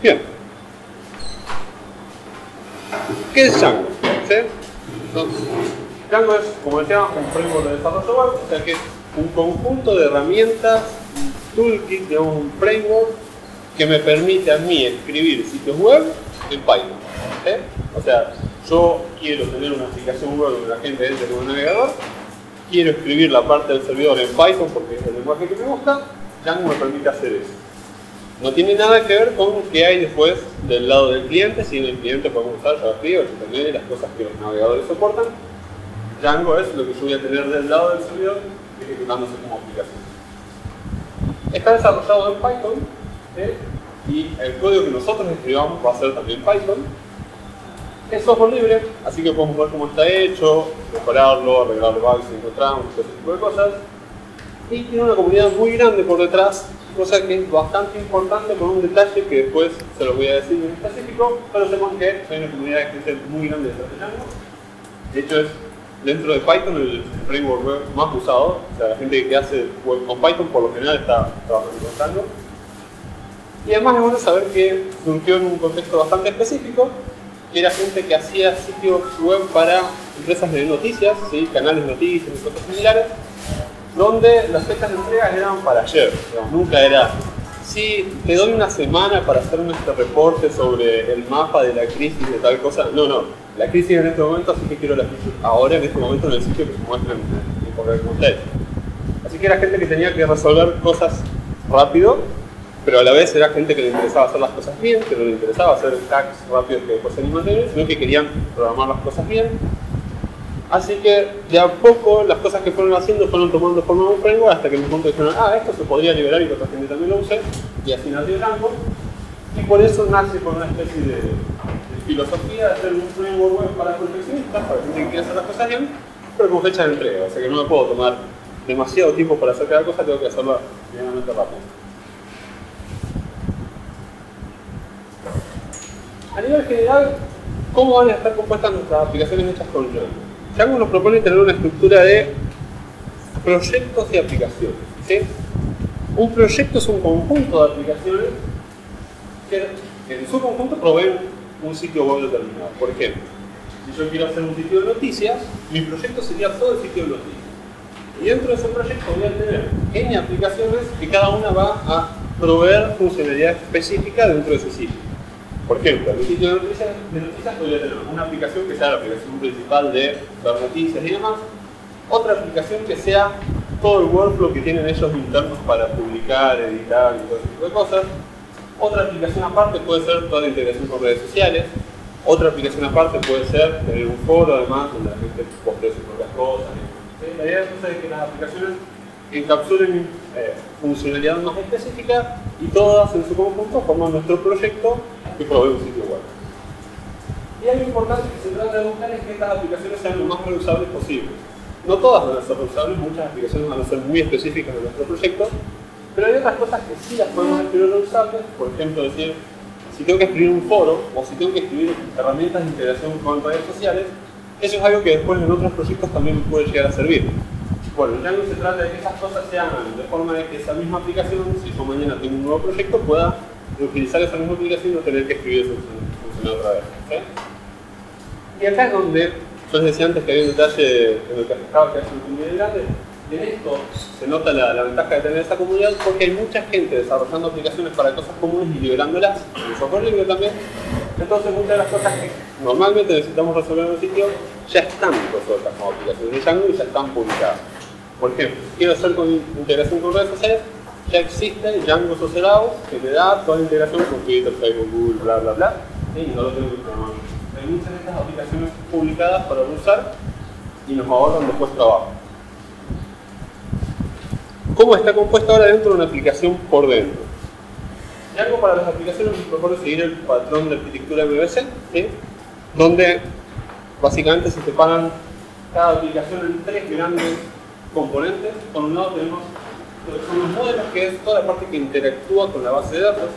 Bien. ¿Qué es Django? ¿Sí? Entonces, Django es, como decía, un framework de desarrollo web, o sea que es un conjunto de herramientas, un toolkit, digamos, un framework que me permite a mí escribir sitios web en Python. ¿Sí? O sea, yo quiero tener una aplicación web donde la gente entre con un navegador, quiero escribir la parte del servidor en Python porque es el lenguaje que me gusta, Django me permite hacer eso. No tiene nada que ver con qué hay después del lado del cliente. Si en el cliente podemos usar JavaScript, HTML, las cosas que los navegadores soportan. Django es lo que yo voy a tener del lado del servidor ejecutándose como aplicación. Está desarrollado en Python, y el código que nosotros escribamos va a ser también Python. Es software libre, así que podemos ver cómo está hecho, mejorarlo, arreglar bugs si encontramos, todo ese tipo de cosas. Y tiene una comunidad muy grande por detrás, cosa que es bastante importante, con un detalle que después se los voy a decir en específico, pero sepan que hay una comunidad de gente muy grande detrás de Django. De hecho, es dentro de Python el framework web más usado. O sea, la gente que hace web con Python por lo general está trabajando con Django. Y además es bueno saber que surgió en un contexto bastante específico, que era gente que hacía sitios web para empresas de noticias, ¿sí? Canales de noticias y cosas similares, donde las fechas de entrega eran para ayer. Digamos, nunca era, sí, te doy una semana para hacer este reporte sobre el mapa de la crisis de tal cosa. No, la crisis en este momento, así que quiero la crisis ahora, en este momento, en el sitio que se muestra en correo con ustedes. Así que era gente que tenía que resolver cosas rápido, pero a la vez era gente que le interesaba hacer las cosas bien, que no le interesaba hacer hacks rápidos que después se animan de sino que querían programar las cosas bien. Así que de a poco las cosas que fueron haciendo fueron tomando forma de un framework hasta que en un punto dijeron, esto se podría liberar y que otra gente también lo use, y así nació Django. Y por eso nace con una especie de filosofía de hacer un framework web para perfeccionistas, para gente que quiere hacer las cosas bien, pero con fecha de entrega. O sea que no me puedo tomar demasiado tiempo para hacer cada cosa, tengo que hacerlo medianamente rápido. A nivel general, ¿cómo van a estar compuestas nuestras aplicaciones hechas con Django? Django nos propone tener una estructura de proyectos y aplicaciones, ¿sí? Un proyecto es un conjunto de aplicaciones que en su conjunto proveen un sitio web determinado. Por ejemplo, si yo quiero hacer un sitio de noticias, mi proyecto sería todo el sitio de noticias. Y dentro de ese proyecto voy a tener N aplicaciones que cada una va a proveer funcionalidad específica dentro de ese sitio. Por ejemplo, en mi sitio de noticias podría tener una aplicación que sea la aplicación principal de ver noticias y demás, otra aplicación que sea todo el workflow que tienen ellos internos para publicar, editar y todo ese tipo de cosas, otra aplicación aparte puede ser toda la integración con redes sociales, otra aplicación aparte puede ser tener un foro además donde la gente postee sus propias cosas. La idea es que las aplicaciones encapsulen funcionalidad más específica y todas en su conjunto forman nuestro proyecto que provee un sitio web. Y algo importante que se trata de buscar es que estas aplicaciones sean lo más reusables posible. No todas van a ser reusables, muchas aplicaciones van a ser muy específicas de nuestro proyecto, pero hay otras cosas que sí las podemos escribir reusables. Por ejemplo, decir, si tengo que escribir un foro o si tengo que escribir herramientas de integración con redes sociales, eso es algo que después en otros proyectos también puede llegar a servir. Bueno, ya no se trata de que esas cosas se hagan de forma de que esa misma aplicación, si yo mañana tengo un nuevo proyecto, pueda utilizar esa misma aplicación y no tener que escribir eso funcionar otra vez. ¿Sí? Y acá es donde yo les decía antes que había un detalle en el que afectaba que hace un comunidad grande. En esto se nota la ventaja de tener esa comunidad porque hay mucha gente desarrollando aplicaciones para cosas comunes y liberándolas, en software libre también. Entonces muchas de las cosas que normalmente necesitamos resolver en el sitio ya están resueltas como aplicaciones de Django y ya están publicadas. Por ejemplo, quiero hacer con integración con redes sociales, ya existe Django Social Apps que me da toda la integración con Twitter, Facebook, Google, bla bla bla, y no lo tengo que programar. Hay muchas de estas aplicaciones publicadas para usar y nos ahorran después trabajo. ¿Cómo está compuesta ahora dentro de una aplicación por dentro? Django para las aplicaciones nos propone seguir el patrón de arquitectura MVC, ¿sí? Donde básicamente se separan cada aplicación en tres grandes componentes. Por un lado tenemos los modelos, que es toda la parte que interactúa con la base de datos.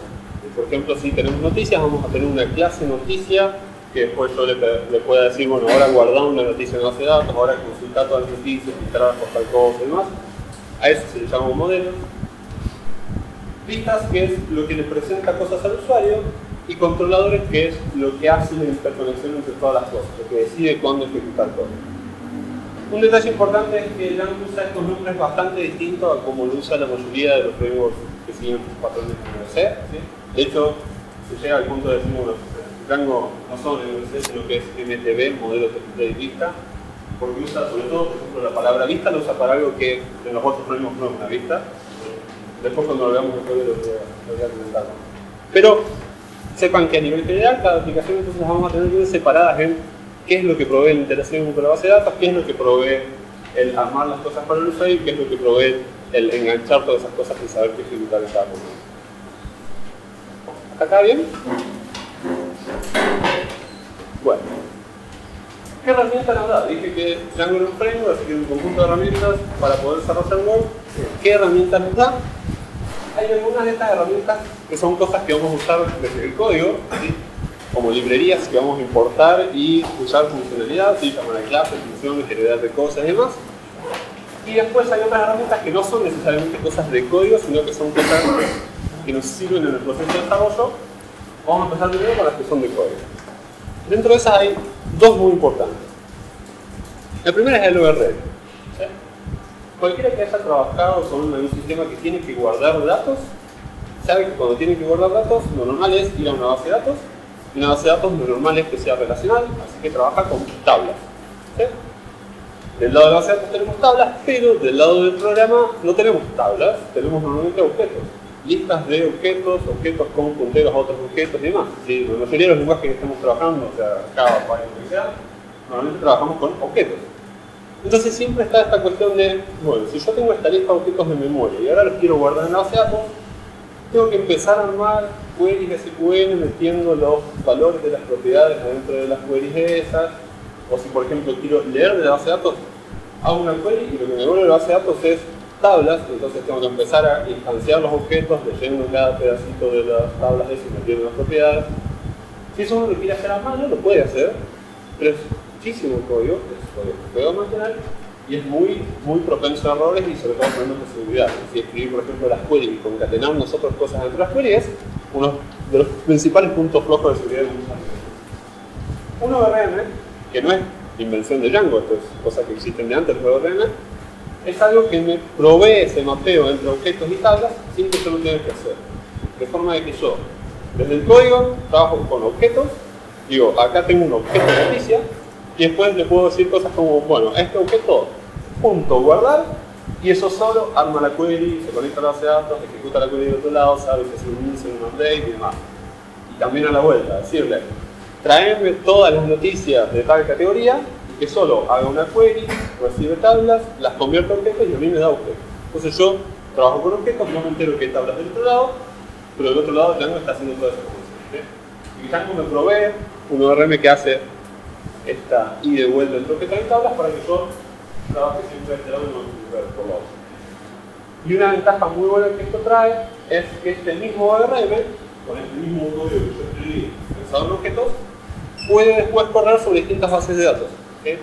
Por ejemplo, si tenemos noticias, vamos a tener una clase noticia que después yo le pueda decir, bueno, ahora guardar una noticia en la base de datos, ahora consultar todas las noticias, filtrar por tal cosa y demás. A eso se le llama un modelo. Vistas, que es lo que le presenta cosas al usuario, y controladores, que es lo que hace la interconexión entre todas las cosas, lo que decide cuándo ejecutar todo. Un detalle importante es que Django usa estos nombres bastante distintos a como lo usa la mayoría de los frameworks que siguen sus patrones de MVC, ¿sí? De hecho, se llega al punto de decir, bueno, Django no solo MVC, sino que es MTB, modelo template vista, porque usa sobre todo, por ejemplo, la palabra vista lo usa para algo que en los otros frameworks no es una vista. Después cuando lo veamos después lo voy a comentar. Pero sepan que a nivel general cada aplicación entonces las vamos a tener bien separadas en qué es lo que provee la interacción con la base de datos, qué es lo que provee el armar las cosas para el usuario y qué es lo que provee el enganchar todas esas cosas y saber qué ejecutar en cada momento. ¿Hasta acá bien? Bueno. ¿Qué herramientas nos da? Dije que Django era un framework, así que un conjunto de herramientas para poder desarrollar web. ¿Qué herramientas nos da? Hay algunas de estas herramientas que son cosas que vamos a usar desde el código, ¿sí? Como librerías que vamos a importar y usar funcionalidad, ¿sí? Llamar a clases, funciones, heredar de cosas y demás. Y después hay otras herramientas que no son necesariamente cosas de código, sino que son cosas que nos sirven en el proceso de desarrollo. Vamos a empezar primero con las que son de código. Dentro de esas hay dos muy importantes. La primera es el ORM. ¿Sí? Cualquiera que haya trabajado con un sistema que tiene que guardar datos, sabe que cuando tiene que guardar datos, lo normal es ir a una base de datos, y una base de datos lo normal es que sea relacional, así que trabaja con tablas. ¿Sí? Del lado de la base de datos tenemos tablas, pero del lado del programa no tenemos tablas, tenemos normalmente objetos. Listas de objetos, objetos con punteros a otros objetos y demás. ¿Sí? La mayoría de los lenguajes que estamos trabajando, o sea, Java, Python, lo que sea, normalmente trabajamos con objetos. Entonces siempre está esta cuestión de, bueno, si yo tengo esta lista de objetos de memoria y ahora los quiero guardar en la base de datos, tengo que empezar a armar queries de SQL metiendo los valores de las propiedades dentro de las queries esas. O si por ejemplo quiero leer de la base de datos, hago una query y lo que me devuelve la base de datos es tablas, entonces tengo que empezar a instanciar los objetos leyendo cada pedacito de las tablas esas y metiendo las propiedades. Si eso uno lo quiere hacer a mano, lo puede hacer, pero es muchísimo código, es código marginal y es muy propenso a errores y sobre todo problemas de seguridad. Si escribir por ejemplo las queries y concatenar nosotros cosas dentro de las queries es uno de los principales puntos flojos de seguridad de un ORM, que no es invención de Django, esto es cosas que existen de antes del ORM, es algo que me provee ese mapeo entre objetos y tablas sin que yo lo tenga que hacer. De forma de que yo, desde el código, trabajo con objetos, digo, acá tengo un objeto de noticia, y después le puedo decir cosas como, bueno, este objeto, punto, guardar, y eso solo arma la query, se conecta a la base de datos, ejecuta la query de otro lado, sabe si hace un insert, un update y demás. Y también a la vuelta, decirle, traeme todas las noticias de tal categoría, y que solo haga una query, recibe tablas, las convierte a objetos y a mí me da objetos. Entonces yo trabajo con objetos, no me entero que hay tablas del otro lado, pero del otro lado Django está haciendo toda esa función. ¿Sí? Y Django me provee un ORM que hace esta ida y vuelta entre objetos y tablas para que yo trabaje siempre de este lado y no por la otra. Y una ventaja muy buena que esto trae es que este mismo ORM, con este mismo código que yo escribí pensado en objetos, puede después correr sobre distintas bases de datos. ¿Sí?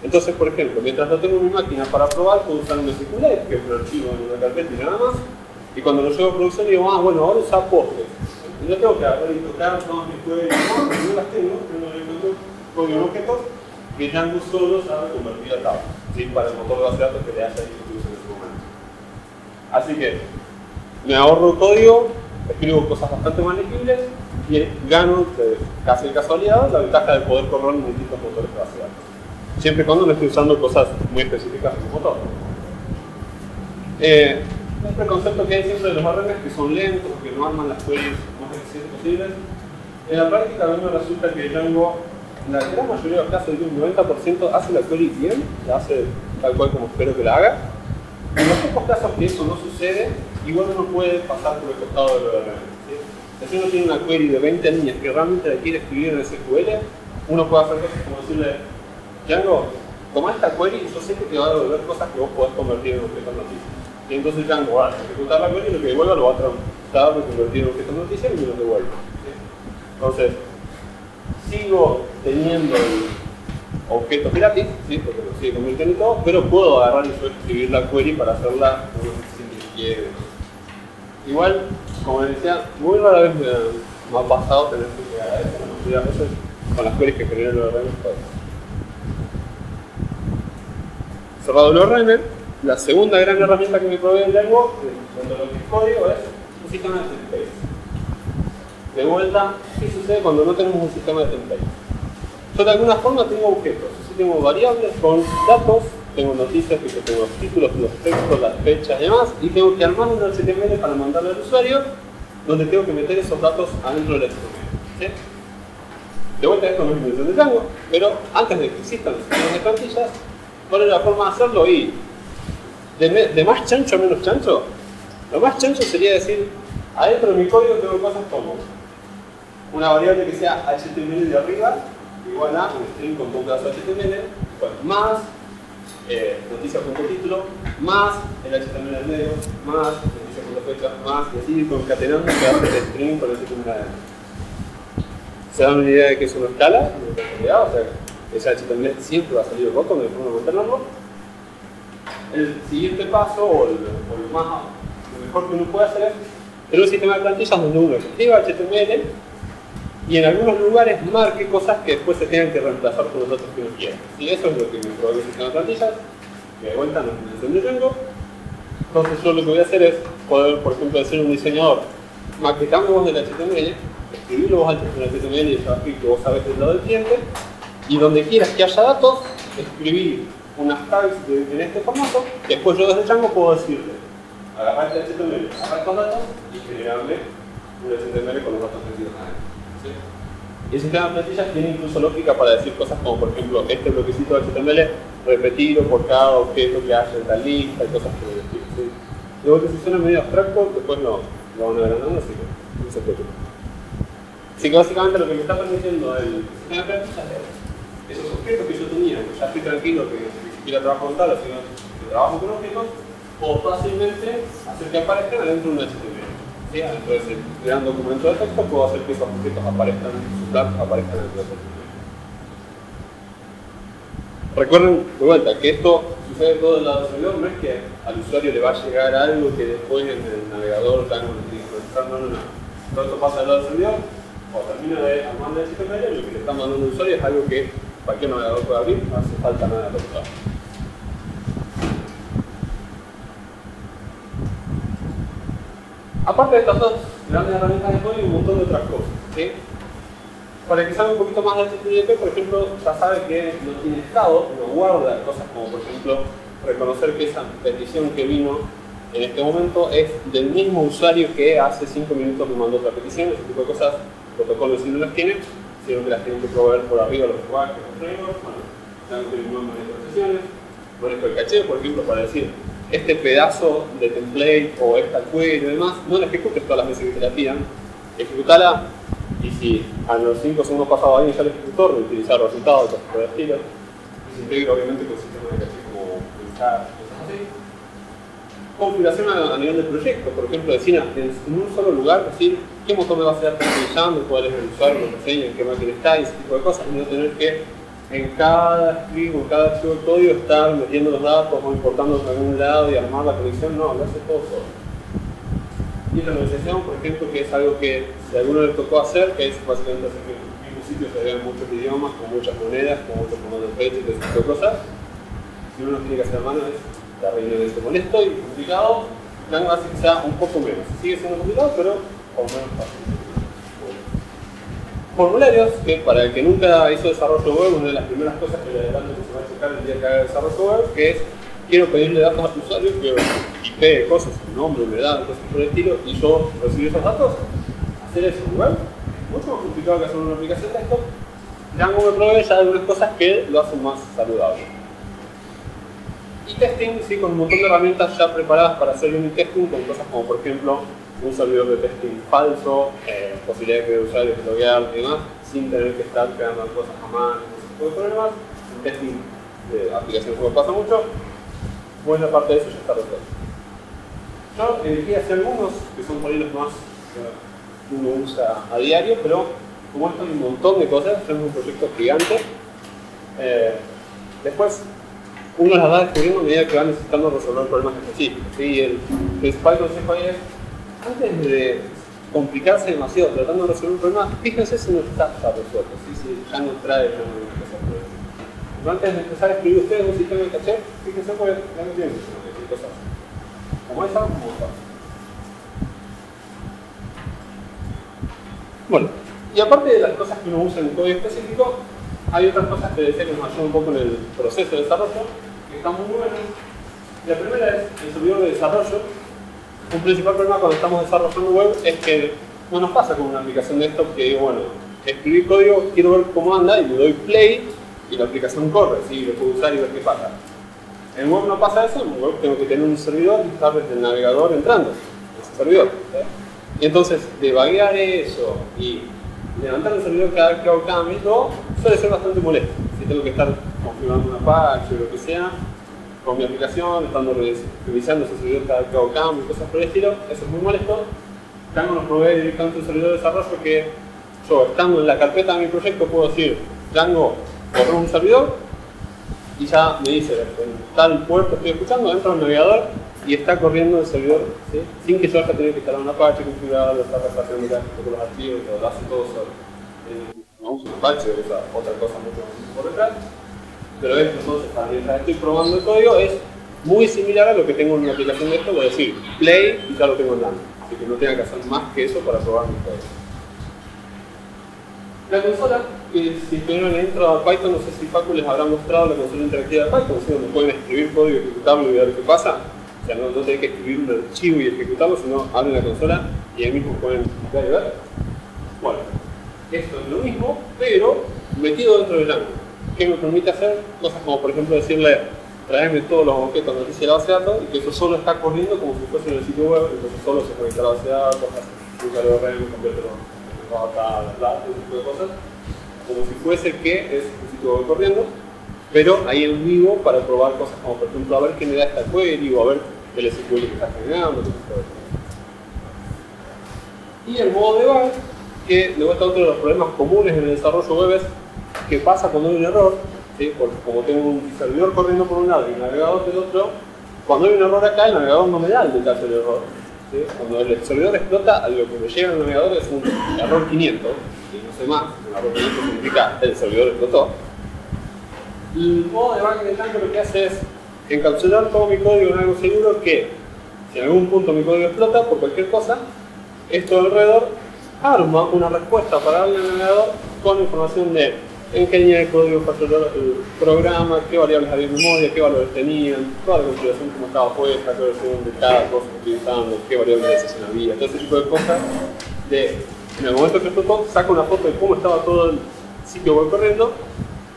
Entonces, por ejemplo, mientras no tengo mi máquina para probar, puedo usar un SQL, que es un archivo en una carpeta y nada más. Y cuando lo llevo a producción digo, bueno, ahora usa Postgres. Y no tengo que agarrar y tocar todas mis queries, no las tengo código en objetos que Django solo sabe convertir a tablas, ¿sí? Para el motor de base de datos que le haya dicho en ese momento. Así que me ahorro código, escribo cosas bastante más legibles y gano, casi de casualidad, la ventaja de poder correr en distintos motores de base de datos. Siempre y cuando no esté usando cosas muy específicas en el motor. Un preconcepto que hay siempre de los ORMs que son lentos, que no arman las queries más eficientes posibles. En la práctica a mí me resulta que Django, en la gran mayoría de los casos, un 90% hace la query bien, la hace tal cual como espero que la haga. En los pocos casos que eso no sucede, igual uno puede pasar por el costado del ORM. ¿Sí? Si uno tiene una query de 20 líneas que realmente la quiere escribir en SQL, uno puede hacer cosas como decirle, Django, toma esta query y yo sé que te va a devolver cosas que vos podés convertir en objetos noticias. Y entonces Django va a ejecutar la query y lo que devuelva lo va a tratar de convertir en objetos noticias y me lo devuelve. ¿Sí? Entonces, sigo teniendo objetos gratis, ¿sí? Porque lo sigue convirtiendo y todo, pero puedo agarrar y yo escribir la query para hacerla como si quiere. Igual, como decía, muy rara vez más basado tener que llegar a eso. La mayoría de veces con las queries que generan los RNN. Cerrado los RNN, la segunda gran herramienta que me provee el Django, dentro de lo que es código, es un sistema de templates. De vuelta, ¿qué sucede cuando no tenemos un sistema de templates? Yo de alguna forma tengo objetos, yo tengo variables con datos, tengo noticias, que tengo los títulos, los textos, las fechas y demás, y tengo que armar un HTML para mandarle al usuario, donde tengo que meter esos datos adentro del HTML. ¿Sí? De vuelta, esto no es invención de Django, pero antes de que existan los sistemas de plantillas, ¿cuál es la forma de hacerlo? Y de más chancho a menos chancho, lo más chancho sería decir, adentro de mi código tengo cosas como una variable que sea HTML de arriba, igual a un string con un pedazo de HTML, bueno, más noticia.título, más el HTML del medio, más noticia.fecha, más, y así concatenando pedazos de string con el HTML adentro. ¿Se dan una idea de que es una escala? En realidad, o sea, ese HTML siempre va a salir roto, no hay forma de mantenerlo. El siguiente paso, o lo mejor que uno puede hacer es tener un sistema de plantillas donde uno escriba HTML y en algunos lugares marque cosas que después se tengan que reemplazar por los datos que uno quiera. Y eso es lo que me provee el sistema de plantillas, que de vuelta no es una invención de Django. Entonces yo lo que voy a hacer es poder, por ejemplo, decir a un diseñador, maquetame vos del HTML, escribilo vos en el HTML y el JavaScript que vos sabés del lado del cliente, y donde quieras que haya datos, escribir unas tags en este formato, que después yo desde Django puedo decirle, agarrar este HTML, agarrar estos datos y generarle un HTML con los datos metidos adentro. ¿Sí? Y el sistema de plantillas tiene incluso lógica para decir cosas como, por ejemplo, este bloquecito de HTML, repetirlo por cada objeto que haya en tal lista y cosas por el estilo. ¿Sí? Luego que si suena medio abstracto, después lo van a ver andando, así que no se preocupen. Así que básicamente lo que me está permitiendo el sistema de plantillas es esos objetos que yo tenía, que ya estoy tranquilo que ni siquiera trabajo con tablas, sino que trabajo con objetos, o fácilmente hacer que aparezcan adentro de un HTML. ¿Sí? Dentro de ese gran documento de texto puedo hacer que esos objetos aparezcan, sus datos aparezcan dentro del HTML. Recuerden, de vuelta, que esto sucede todo del lado del servidor, no es que al usuario le va a llegar algo que después en el navegador Django le tiene que procesar, no. Todo esto pasa del lado del servidor, cuando termina de armar el HTML, lo que le está mandando al usuario es algo que cualquier navegador puede abrir, no hace falta nada de otro lado. Aparte de estas dos grandes herramientas de código, hay un montón de otras cosas. ¿Sí? Para que salga un poquito más del HTTP, por ejemplo, ya sabe que no tiene estado, no guarda cosas como, por ejemplo, reconocer que esa petición que vino en este momento es del mismo usuario que hace 5 minutos me mandó otra petición, ese tipo de cosas, protocolos si no las tienen, sino que las tienen que proveer por arriba los lenguajes, los frameworks, bueno, tengan que tener más negociaciones, manejo el caché, por ejemplo, para decir este pedazo de template o esta query y demás, no la ejecutes todas las veces que te la pidan, ejecutala y si a los 5 segundos pasados alguien ya lo ejecutó, reutilizar resultados, cosas por el estilo, y se integra obviamente con sistemas de caché como pensar, cosas así. Configuración a nivel del proyecto, por ejemplo, decir en un solo lugar, decir qué motor me va a estar utilizando, cuál es el usuario, lo que sea, en qué máquina está, y ese tipo de cosas, y no tener que en cada script o en cada archivo de código estar metiendo los datos o importándolos de algún lado y armar la conexión, no, lo hace todo solo. Y esta negociación, por ejemplo, que es algo que si a alguno le tocó hacer, que es básicamente hacer que en el mismo sitio se vean muchos idiomas, con muchas monedas, con muchos comandos de fecha y ese tipo de cosas, si uno tiene que hacer a mano es terriblemente molesto y complicado. Django hace que sea un poco menos. Sigue siendo complicado, pero con menos fácil. Formularios, que para el que nunca hizo desarrollo web, una de las primeras cosas que le adelanto que se va a checar el día que haga desarrollo web, que es quiero pedirle datos a tu usuario, quiero IP, cosas, su nombre, edad, cosas por el estilo, y yo recibir esos datos. Hacer eso en web es mucho más complicado que hacer una aplicación de esto. Django me provee ya algunas cosas que lo hacen más saludable. Y testing, sí, con un montón de herramientas ya preparadas para hacer unit testing, con cosas como por ejemplo un servidor de testing falso, posibilidad de usuarios de loguear y demás, sin tener que estar creando cosas a mano, ese tipo de problemas. En testing de aplicaciones web pasa mucho, buena parte de eso ya está resuelto. Yo elegí hacer algunos que son por ahí los más que uno usa a diario, pero como esto hay un montón de cosas, es un proyecto gigante. Después uno las va descubriendo a medida que va necesitando resolver problemas específicos. ¿Sí? El principal consejo ahí es, antes de complicarse demasiado tratando de resolver un problema, fíjense si no está resuelto, si ya no trae una cosa por el estilo. Pero antes de empezar a escribir ustedes un sistema de caché, fíjense porque ya no tienen cosas como esa, como esta. Bueno, y aparte de las cosas que uno usa en un código específico, hay otras cosas que decía que nos ayudan un poco en el proceso de desarrollo, que están muy buenas. La primera es el servidor de desarrollo. Un principal problema cuando estamos desarrollando web es que no nos pasa con una aplicación de esto que digo, bueno, escribí código, quiero ver cómo anda y le doy play y la aplicación corre, ¿sí? Lo puedo usar y ver qué pasa. En web no pasa eso, en web tengo que tener un servidor y estar desde el navegador entrando a ese servidor. ¿Sí? Y entonces, debuguear eso y levantar el servidor cada vez que hago cambio, suele ser bastante molesto. Si tengo que estar configurando una patch o lo que sea, con mi aplicación, estando revisando ese servidor cada vez que hago cambio y cosas por el estilo, eso es muy molesto. Django nos provee directamente un servidor de desarrollo que yo, estando en la carpeta de mi proyecto, puedo decir Django, corro un servidor y ya me dice en tal puerto estoy escuchando, entro al navegador y está corriendo el servidor, ¿sí? Sin que yo haya tenido que instalar una patch, configurarlo, estar refaccionando con los archivos, lo hace todo solo. No uso una patch, usa otra cosa mucho más por detrás. Pero esto entonces, mientras estoy probando el código, es muy similar a lo que tengo en una aplicación de esto, es decir, play y ya lo tengo en Django. Así que no tenga que hacer más que eso para probar mi código. La consola, que si estuvieron en la intro a Python, no sé si Facu les habrá mostrado la consola interactiva de Python, ¿sí? Donde pueden escribir código, ejecutarlo y ver qué pasa. O sea, no tienen que escribir un archivo y ejecutarlo, sino abren la consola y ahí mismo pueden ver y ver. Bueno, esto es lo mismo, pero metido dentro de Django. Que me permite hacer cosas como, por ejemplo, decirle traerme todos los objetos de noticia de la base de datos y que eso solo está corriendo como si fuese en el sitio web, entonces solo se conecta a la base de datos, hace un URL, convierte los datos, ese tipo de cosas, como si fuese que es un sitio web corriendo, pero ahí en vivo para probar cosas como, por ejemplo, a ver qué me da esta query o a ver el SQL que está generando, y el modo debug, que de vuelta otro de los problemas comunes en el desarrollo web es qué pasa cuando hay un error, ¿sí? Porque como tengo un servidor corriendo por un lado y un navegador del otro, cuando hay un error acá, el navegador no me da el detalle del error. ¿Sí? Cuando el servidor explota, lo que me llega al navegador es un error 500, y no sé más, un error 500 significa el servidor explotó. El modo de debug de Django lo que hace es encapsular todo mi código en algo seguro que, si en algún punto mi código explota por cualquier cosa, esto alrededor arma una respuesta para darle al navegador con información de en qué línea de código falló el programa, qué variables había en memoria, qué valores tenían, toda la configuración cómo estaba puesta, qué versión de cada cosa que estoy usando, qué variables de decisión había, todo ese tipo de cosas. En el momento que explotó, saco una foto de cómo estaba todo el sitio web corriendo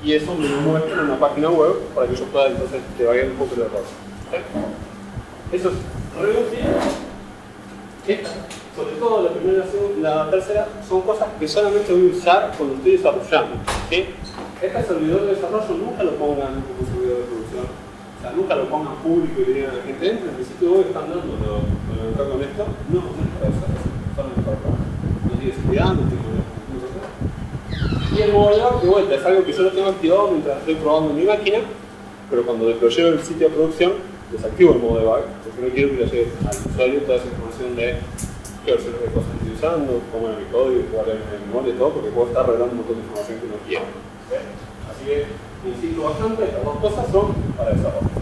y eso me lo muestra en una página web para que yo pueda entonces debuguear un poco el error. ¿Sí? Eso es re útil. Sobre todo la primera y la tercera son cosas que solamente voy a usar cuando estoy desarrollando. ¿Sí? Este servidor de desarrollo nunca lo pongan como servidor de producción. O sea, nunca lo pongan público y digan a la gente, entra en el sitio web están dando lo con esto. No, no es para usar eso. Solamente para probar. No sigue seguridad, no tengo y el modo debug, de vuelta, es algo que yo lo tengo activado mientras estoy probando en mi máquina, pero cuando deployeo el sitio de producción, desactivo el modo debug, porque no quiero que le llegue al usuario toda esa información de qué versiones de cosas estoy usando, cómo era mi código, qué valores de memoria y todo, porque puedo estar revelando un montón de información que no quiero. ¿Sí? Así que insisto bastante, estas dos cosas son para desarrollo.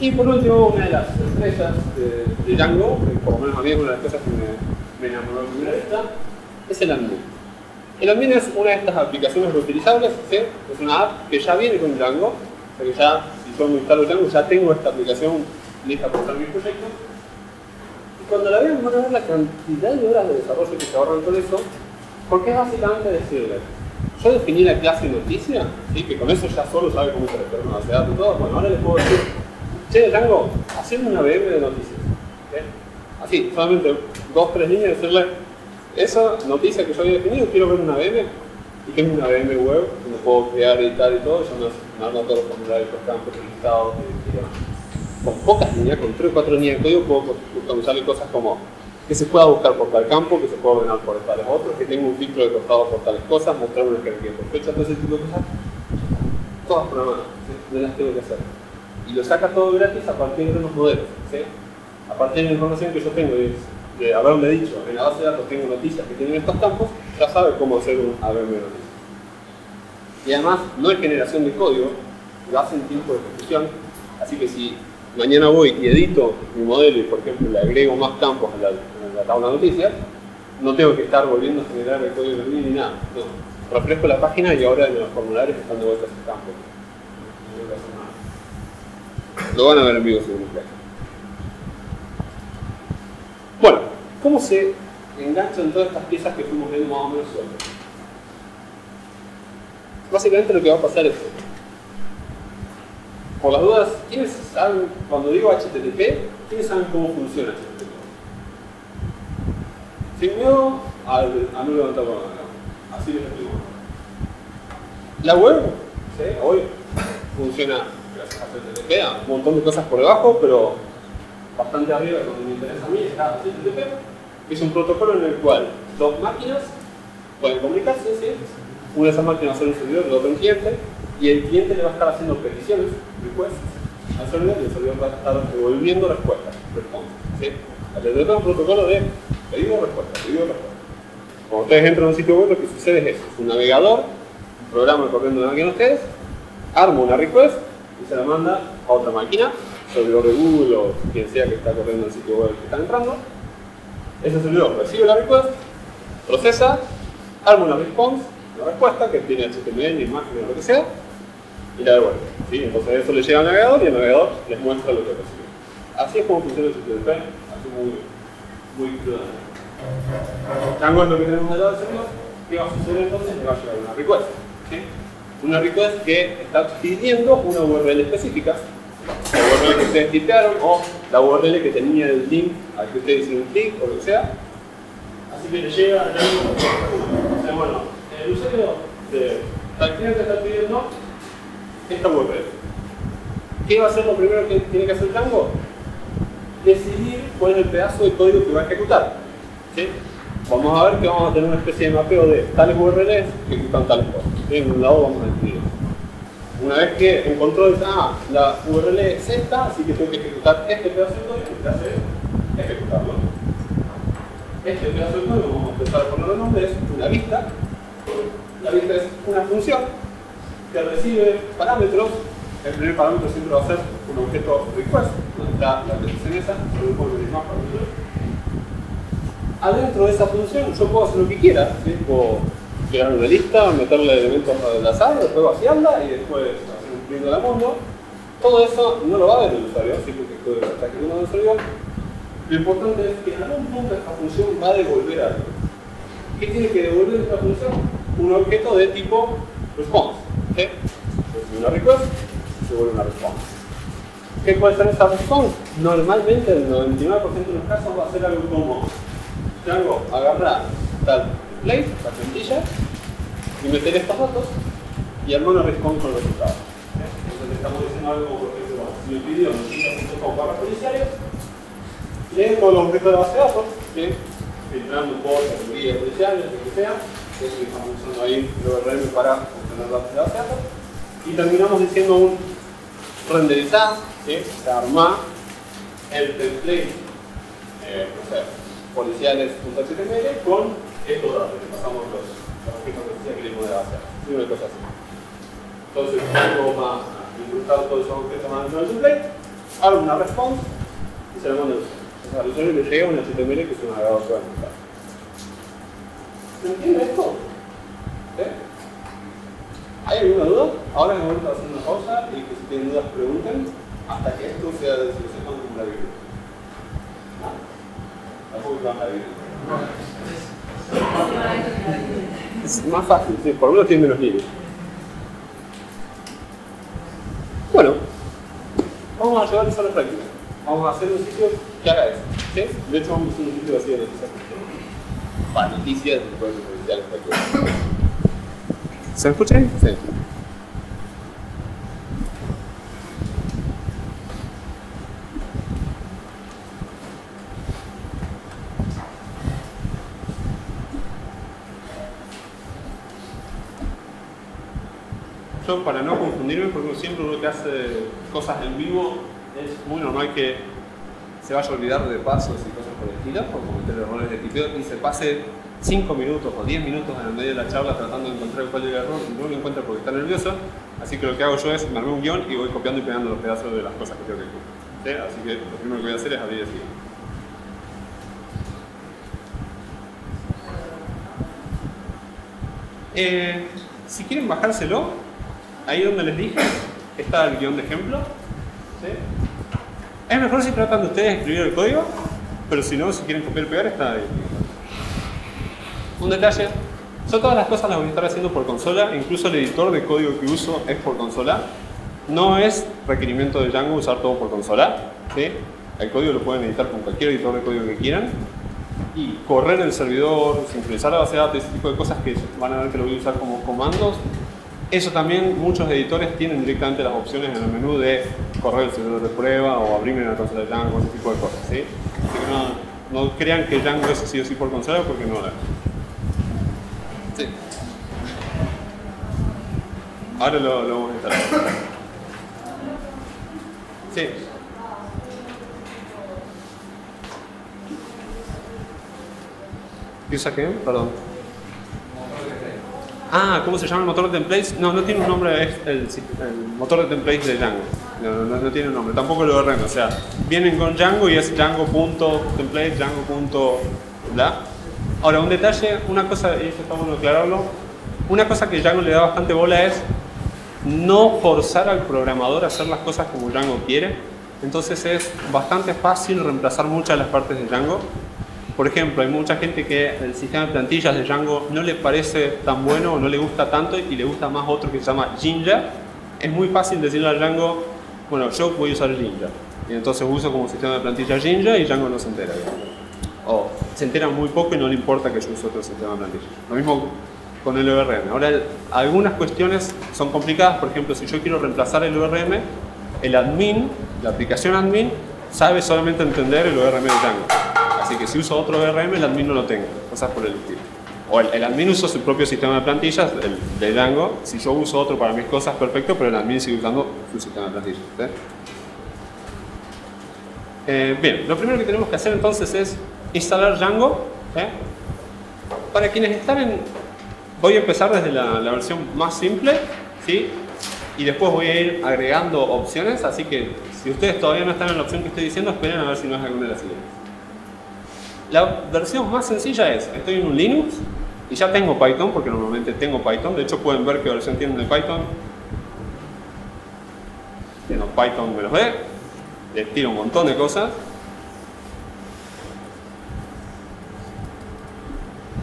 Y por último, una de las estrellas de Django, que por lo menos a mí es una de las cosas que me enamoró de primera vista, es el admin. El admin es una de estas aplicaciones reutilizables, ¿sí? Es una app que ya viene con Django, o sea que ya, si yo me instalo Django, ya tengo esta aplicación lista para usar mis proyectos. Y cuando la vean van a ver la cantidad de horas de desarrollo que se ahorran con eso, porque es básicamente decirle, yo definí la clase noticia, ¿sí? Que con eso ya solo sabe cómo se refiere a una base de datos y todo. Bueno, ahora les puedo decir, che, Django, haciendo una VM de noticias. ¿Okay? Así, solamente 2-3 líneas, decirle, esa noticia que yo había definido, quiero ver una VM. Y tengo una VM web donde puedo crear, editar y todo, ya me arma todos los formularios, los campos, los listados y demás. Con pocas líneas, con 3 o 4 líneas de código, puedo usarle cosas como que se pueda buscar por tal campo, que se pueda ordenar por tales otros, que tenga un filtro de costado por tales cosas, mostrar una jerarquía por fecha, todo ese tipo de cosas. Todas programadas, ¿sí? No las tengo que hacer. Y lo saca todo gratis a partir de unos modelos, ¿sí? a partir de la información que yo tengo de haberle dicho en la base de datos tengo noticias que tienen estos campos, ya sabe cómo hacer un ABM de noticias. Y además no es generación de código, lo hace en tiempo de ejecución, así que si mañana voy y edito mi modelo y por ejemplo le agrego más campos a la tabla de noticias, no tengo que estar volviendo a generar el código de ni nada. No. Refresco la página y ahora en los formularios están de vuelta esos campos. No tengo que hacer nada. Lo van a ver en vivo según ustedes. Bueno, ¿cómo se enganchan todas estas piezas que fuimos viendo más o menos hoy? Básicamente lo que va a pasar es esto. Por las dudas, ¿quiénes saben, cuando digo HTTP, quiénes saben cómo funciona HTTP? Sin miedo a no levantar la mano. Así les explico. La web, ¿sí? Hoy funciona gracias a HTTP, a un montón de cosas por debajo, pero bastante arriba, donde me interesa a mí, está HTTP, que es un protocolo en el cual dos máquinas pueden comunicarse, ¿sí? Una de esas máquinas va a ser un servidor y la otra un cliente, y el cliente le va a estar haciendo peticiones, requests, al servidor, y el servidor va a estar devolviendo respuestas, response, ¿sí? HTTP es un protocolo de pedido-respuesta, pedido-respuesta. Cuando ustedes entran a un sitio web, lo que sucede es eso, es un navegador, un programa corriendo en la máquina de ustedes, arma una request y se la manda a otra máquina, servidor de Google o quien sea que está corriendo el sitio web que están entrando. Ese servidor recibe la request, procesa, arma una response, una respuesta que tiene HTML, imagen o lo que sea, y la devuelve. ¿Sí? Entonces eso le llega al navegador y el navegador les muestra lo que recibe. Así es como funciona el HTTP, así muy crudamente. Django es lo que tenemos del lado del servidor. ¿Qué va a suceder entonces? Le va a llegar una request. ¿Sí? Una request que está pidiendo una URL específica, la URL que ustedes tipearon o la URL que tenía el link al que ustedes hicieron clic o lo que sea. Así que le llega el Django. O sea, bueno, el usuario del cliente está pidiendo esta URL. ¿Qué va a ser lo primero que tiene que hacer Django? Decidir cuál es el pedazo de código que va a ejecutar. ¿Sí? Vamos a ver que vamos a tener una especie de mapeo de tales URLs que ejecutan tales cosas. ¿Sí? En un lado vamos a escribir. Una vez que encontró la URL es esta, así que tengo que ejecutar este pedazo de código, lo que hace es ejecutarlo. Este pedazo de código, vamos a empezar a ponerle el nombre, es una vista. La vista es una función que recibe parámetros. El primer parámetro siempre va a ser un objeto request, donde está la petición esa, sobre un poco de más parámetros. Adentro de esa función yo puedo hacer lo que quiera, ¿sí? Puedo crear una lista, meterle elementos al azar, después vaciarla y después hacer un print de la mundo. Todo eso no lo va a ver el usuario, ¿sí? Porque el código está ejecutando el servidor. Lo importante es que en algún punto esta función va a devolver algo. ¿Qué tiene que devolver esta función? Un objeto de tipo response. ¿Sí? Recibe una request, se devuelve una response. ¿Qué puede ser esta response? Normalmente, el 99% de los casos va a ser algo como Django, agarrar tal template, la plantilla, y meter estos datos y armar una response con el resultado. Entonces estamos diciendo algo como, por ejemplo, si me pidió noticias.com barras policiales, lee todos los objetos de la base de datos, ¿sí? Filtrando por categorías policiales, lo que sea, eso que estamos usando ahí el ORM para obtener datos de la base de datos, y terminamos diciendo un renderizar, ¿sí? O sea, armar el template, no sé, policiales.html con estos datos que pasamos los objetos que decía que le de base. Y una cosa así. Entonces, vamos a incrustar todos esos objetos más dentro del template, hago una response y se la mando al usuario. O sea, al usuario le llega un HTML que es un navegador que va a encontrar. ¿Se entiende esto? ¿Sí? ¿Hay alguna duda? Ahora es el momento de hacer una pausa y que si tienen dudas pregunten hasta que esto sea de solución como la Biblia. Es más fácil, sí, por lo menos tiene menos líneas. Bueno, vamos a llevar eso a la práctica. Vamos a hacer un sitio que haga eso. ¿Sí? De hecho, vamos a hacer un sitio así de noticias. Para noticias, después de policiales. ¿Se escucha? Sí. Yo, para no confundirme, porque siempre uno que hace cosas en vivo, es muy normal que se vaya a olvidar de pasos y cosas por el estilo, por cometer errores de tipeo, y se pase 5 minutos o 10 minutos en el medio de la charla tratando de encontrar cuál es el error y no lo encuentra porque está nervioso. Así que lo que hago yo es me armé un guión y voy copiando y pegando los pedazos de las cosas que tengo que decir. ¿Sí? Así que lo primero que voy a hacer es abrir el guión. Si quieren bajárselo, ahí donde les dije está el guión de ejemplo. ¿Sí? Es mejor si tratan de ustedes escribir el código, pero si no, si quieren copiar y pegar, está ahí. Un detalle, yo todas las cosas las voy a estar haciendo por consola, incluso el editor de código que uso es por consola. No es requerimiento de Django usar todo por consola. ¿Sí? El código lo pueden editar con cualquier editor de código que quieran. Y correr el servidor, sincronizar la base de datos, ese tipo de cosas que van a ver que lo voy a usar como comandos. Eso también muchos editores tienen directamente las opciones en el menú de correr el servidor de prueba o abrirme en la consola de Django, ese tipo de cosas. ¿Sí? Así que no crean que Django es sí o sí por consola porque no lo es. Sí. Ahora lo vamos a instalar. Sí. ¿Qué usa qué? Perdón. Ah, ¿cómo se llama el motor de templates? No, no tiene un nombre, es el motor de templates de Django. No tiene un nombre, tampoco lo ORM, o sea, vienen con Django y es Django.template, Django.bla. Ahora, un detalle, una cosa, y esto está bueno aclararlo, una cosa que Django le da bastante bola es no forzar al programador a hacer las cosas como Django quiere. Entonces es bastante fácil reemplazar muchas de las partes de Django. Por ejemplo, hay mucha gente que el sistema de plantillas de Django no le parece tan bueno o no le gusta tanto y le gusta más otro que se llama Jinja. Es muy fácil decirle a Django, bueno, yo voy a usar Jinja. Y entonces uso como sistema de plantillas Jinja y Django no se entera. O se entera muy poco y no le importa que yo use otro sistema de plantillas. Lo mismo con el ORM. Ahora, algunas cuestiones son complicadas. Por ejemplo, si yo quiero reemplazar el ORM, el admin, la aplicación admin, sabe solamente entender el ORM de Django. Así que si uso otro ORM, el admin no lo tenga, cosas por el estilo. O el admin usa su propio sistema de plantillas, el de Django. Si yo uso otro para mis cosas, perfecto, pero el admin sigue usando su sistema de plantillas. Bien, lo primero que tenemos que hacer entonces es instalar Django. Para quienes están en... Voy a empezar desde la versión más simple, ¿sí? Y después voy a ir agregando opciones, así que si ustedes todavía no están en la opción que estoy diciendo, esperen a ver si no es alguna de las siguientes. La versión más sencilla es, estoy en un Linux y ya tengo Python, porque normalmente tengo Python. De hecho pueden ver qué versión tienen de Python. Tengo Python -b, les tiro un montón de cosas.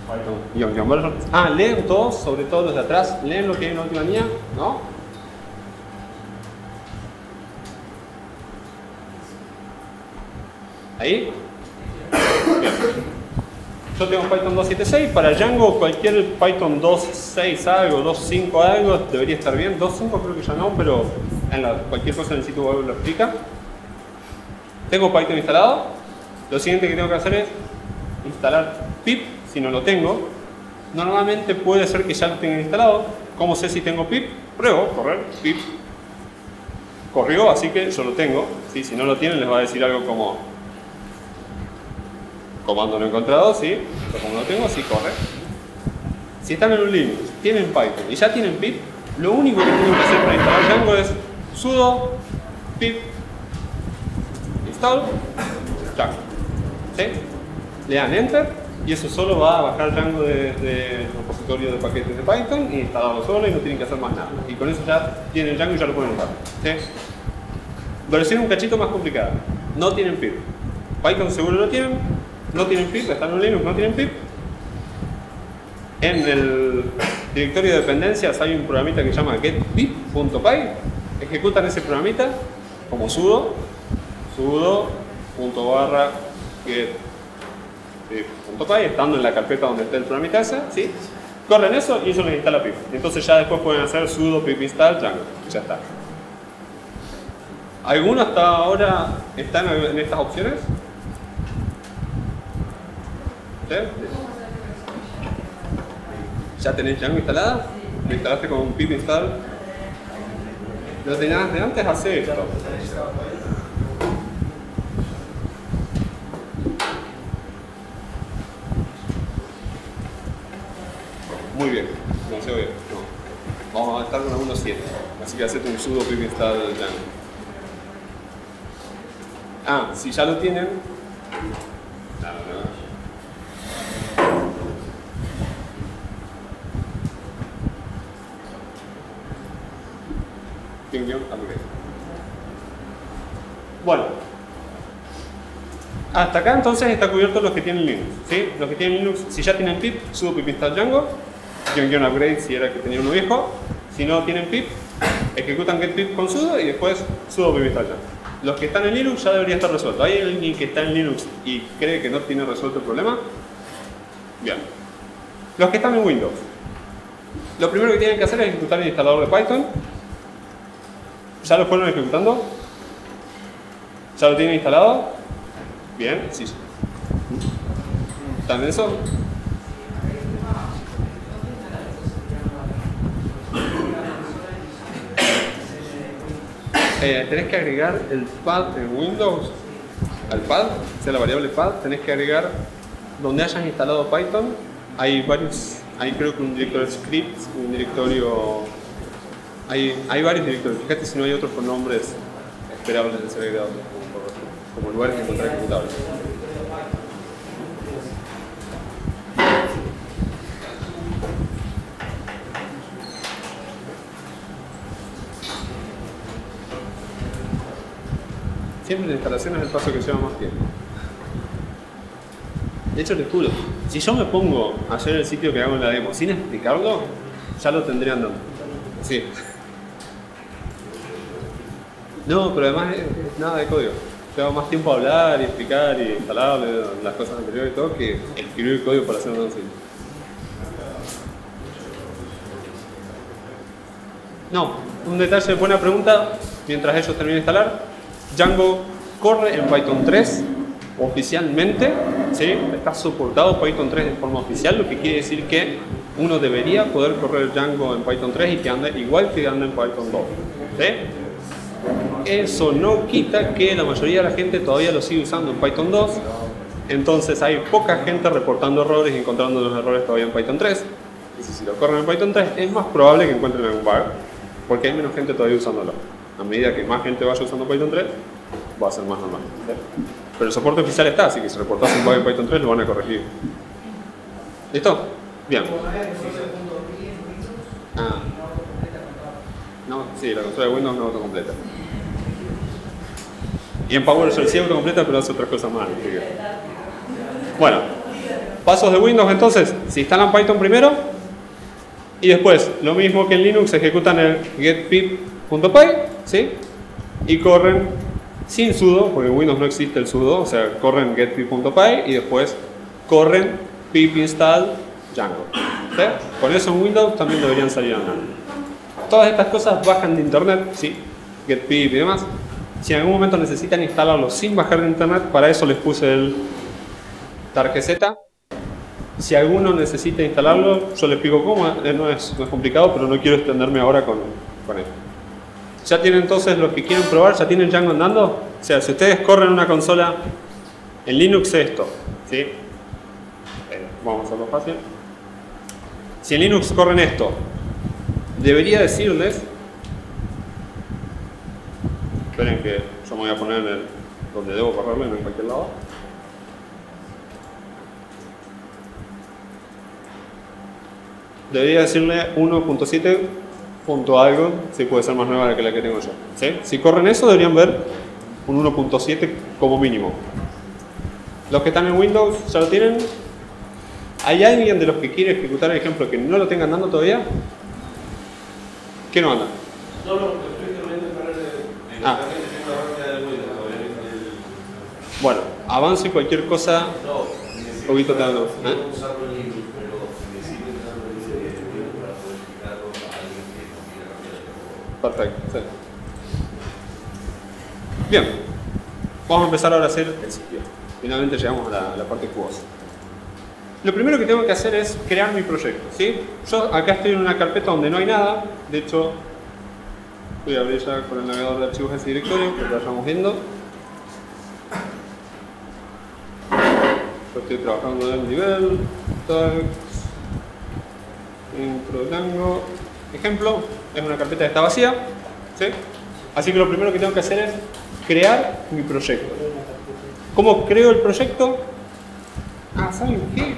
Python -. Ah, leen todos, sobre todo los de atrás, leen lo que hay en la última línea, ¿no? ¿Ahí? Bien. Yo tengo Python 2.7.6, para Django cualquier Python 2.6 algo, 2.5 algo debería estar bien, 2.5 creo que ya no, pero en cualquier cosa en el sitio web lo explica. Tengo Python instalado, lo siguiente que tengo que hacer es instalar pip, si no lo tengo. Normalmente puede ser que ya lo tenga instalado. ¿Cómo sé si tengo pip? Pruebo, correr, pip. Corrió, así que yo lo tengo. ¿Sí? Si no lo tienen les va a decir algo como comando no encontrado, ¿sí? Pero como lo tengo, sí corre. Si están en un Linux, tienen Python y ya tienen pip, lo único que tienen que hacer para instalar Django es sudo pip install Django. ¿Sí? Le dan enter y eso solo va a bajar Django desde el repositorio de paquetes de Python y instalarlo solo y no tienen que hacer más nada. Y con eso ya tienen Django y ya lo pueden usar. ¿Sí? Versión un cachito más complicada. No tienen pip. Python seguro lo tienen. No tienen pip, están en Linux, no tienen pip. En el directorio de dependencias hay un programita que se llama getpip.py. Ejecutan ese programita como sudo .get.py, estando en la carpeta donde está el programita ese, ¿sí? Corren eso y eso les instala pip. Entonces ya después pueden hacer sudo pip install Django. Ya está. ¿Alguno hasta ahora están en estas opciones? ¿Sí? ¿Ya tenés Django instalada? ¿Lo instalaste con un pip install? ¿Lo tenías de antes? Hace esto. muy bien, demasiado bien. No. Vamos a estar con la 1.7, así que hacete un sudo pip install Django. Ah, si ya lo tienen. Bueno, hasta acá entonces está cubierto los que tienen Linux, ¿sí? Los que tienen Linux, si ya tienen pip, sudo pip install Django, --upgrade si era que tenía uno viejo. Si no tienen pip, ejecutan get pip con sudo y después sudo pip install Django. Los que están en Linux ya debería estar resuelto. ¿Hay alguien que está en Linux y cree que no tiene resuelto el problema? Bien. Los que están en Windows, lo primero que tienen que hacer es ejecutar el instalador de Python. ¿Ya lo fueron ejecutando? ¿Ya lo tienen instalado? Bien, sí. ¿Están en eso? Tenés que agregar el pad en Windows. Al pad, o sea, la variable pad, tenés que agregar donde hayas instalado Python. Hay varios, hay creo que un directorio scripts, un directorio. Hay varios directorios. Fíjate si no hay otros con nombres esperables de ser agregados, como lugares de encontrar ejecutables. Siempre la instalación es el paso que lleva más tiempo. De hecho, les juro, si yo me pongo a hacer el sitio que hago en la demo sin explicarlo, ya lo tendrían dando. Sí. No, pero además es nada de código. Lleva más tiempo a hablar y explicar y instalar las cosas anteriores y todo que escribir el código para hacer un sitio. No, un detalle, buena pregunta. Mientras ellos terminen de instalar, Django corre en Python 3 oficialmente, ¿sí? Está soportado Python 3 de forma oficial, lo que quiere decir que uno debería poder correr Django en Python 3 y que ande igual que anda en Python 2. ¿Sí? Eso no quita que la mayoría de la gente todavía lo sigue usando en Python 2, entonces hay poca gente reportando errores y encontrando los errores todavía en Python 3. Y si lo corren en Python 3 es más probable que encuentren algún bug, porque hay menos gente todavía usándolo. A medida que más gente vaya usando Python 3, va a ser más normal. ¿Sí? Pero el soporte oficial está, así que si reportas un bug en Python 3 lo van a corregir. ¿Listo? Bien. Ah. No, sí, la consola de Windows no autocompleta. Y en PowerShell sí autocompleta, pero hace otras cosas más. Bueno, pasos de Windows entonces. Se instalan Python primero y después, lo mismo que en Linux, ejecutan el getpip.py, ¿sí? Y corren sin sudo, porque en Windows no existe el sudo, o sea, corren getpip.py y después corren pip install Django. ¿Sí? Con eso en Windows también deberían salir andando. Todas estas cosas bajan de internet, ¿sí? Getpip y demás. Si en algún momento necesitan instalarlo sin bajar de internet, para eso les puse el targz. Si alguno necesita instalarlo, yo les explico cómo, no es complicado, pero no quiero extenderme ahora con esto. Ya tienen entonces los que quieren probar, ya tienen Django andando. O sea, si ustedes corren una consola en Linux, esto, ¿sí? Vamos a hacerlo fácil. Si en Linux corren esto, debería decirles. Esperen que yo me voy a poner en donde debo correrlo y no en cualquier lado. Debería decirle 1.7 punto algo, si puede ser más nueva que la que tengo yo. ¿Sí? Si corren eso deberían ver un 1.7 como mínimo. Los que están en Windows ya lo tienen. ¿Hay alguien de los que quiere ejecutar el ejemplo que no lo tenga andando todavía? ¿Qué no anda? No, estoy terminando de correr Bueno, avance cualquier cosa. No, un poquito te ando. usarlo en Linux, pero necesito usarlo en Linux para poder explicarlo a alguien que no quiera cambiar de Perfecto, sí. Bien, vamos a empezar ahora a hacer el sitio. Finalmente llegamos a la parte jugosa. Lo primero que tengo que hacer es crear mi proyecto, ¿sí? Yo acá estoy en una carpeta donde no hay nada. De hecho, voy a abrir ya con el navegador de archivos ese directorio, que lo vayamos viendo. Yo estoy trabajando en nivel, tags. intro Django, ejemplo, es una carpeta que está vacía, ¿sí? Así que lo primero que tengo que hacer es crear mi proyecto. ¿Cómo creo el proyecto? Ah, ¿saben qué?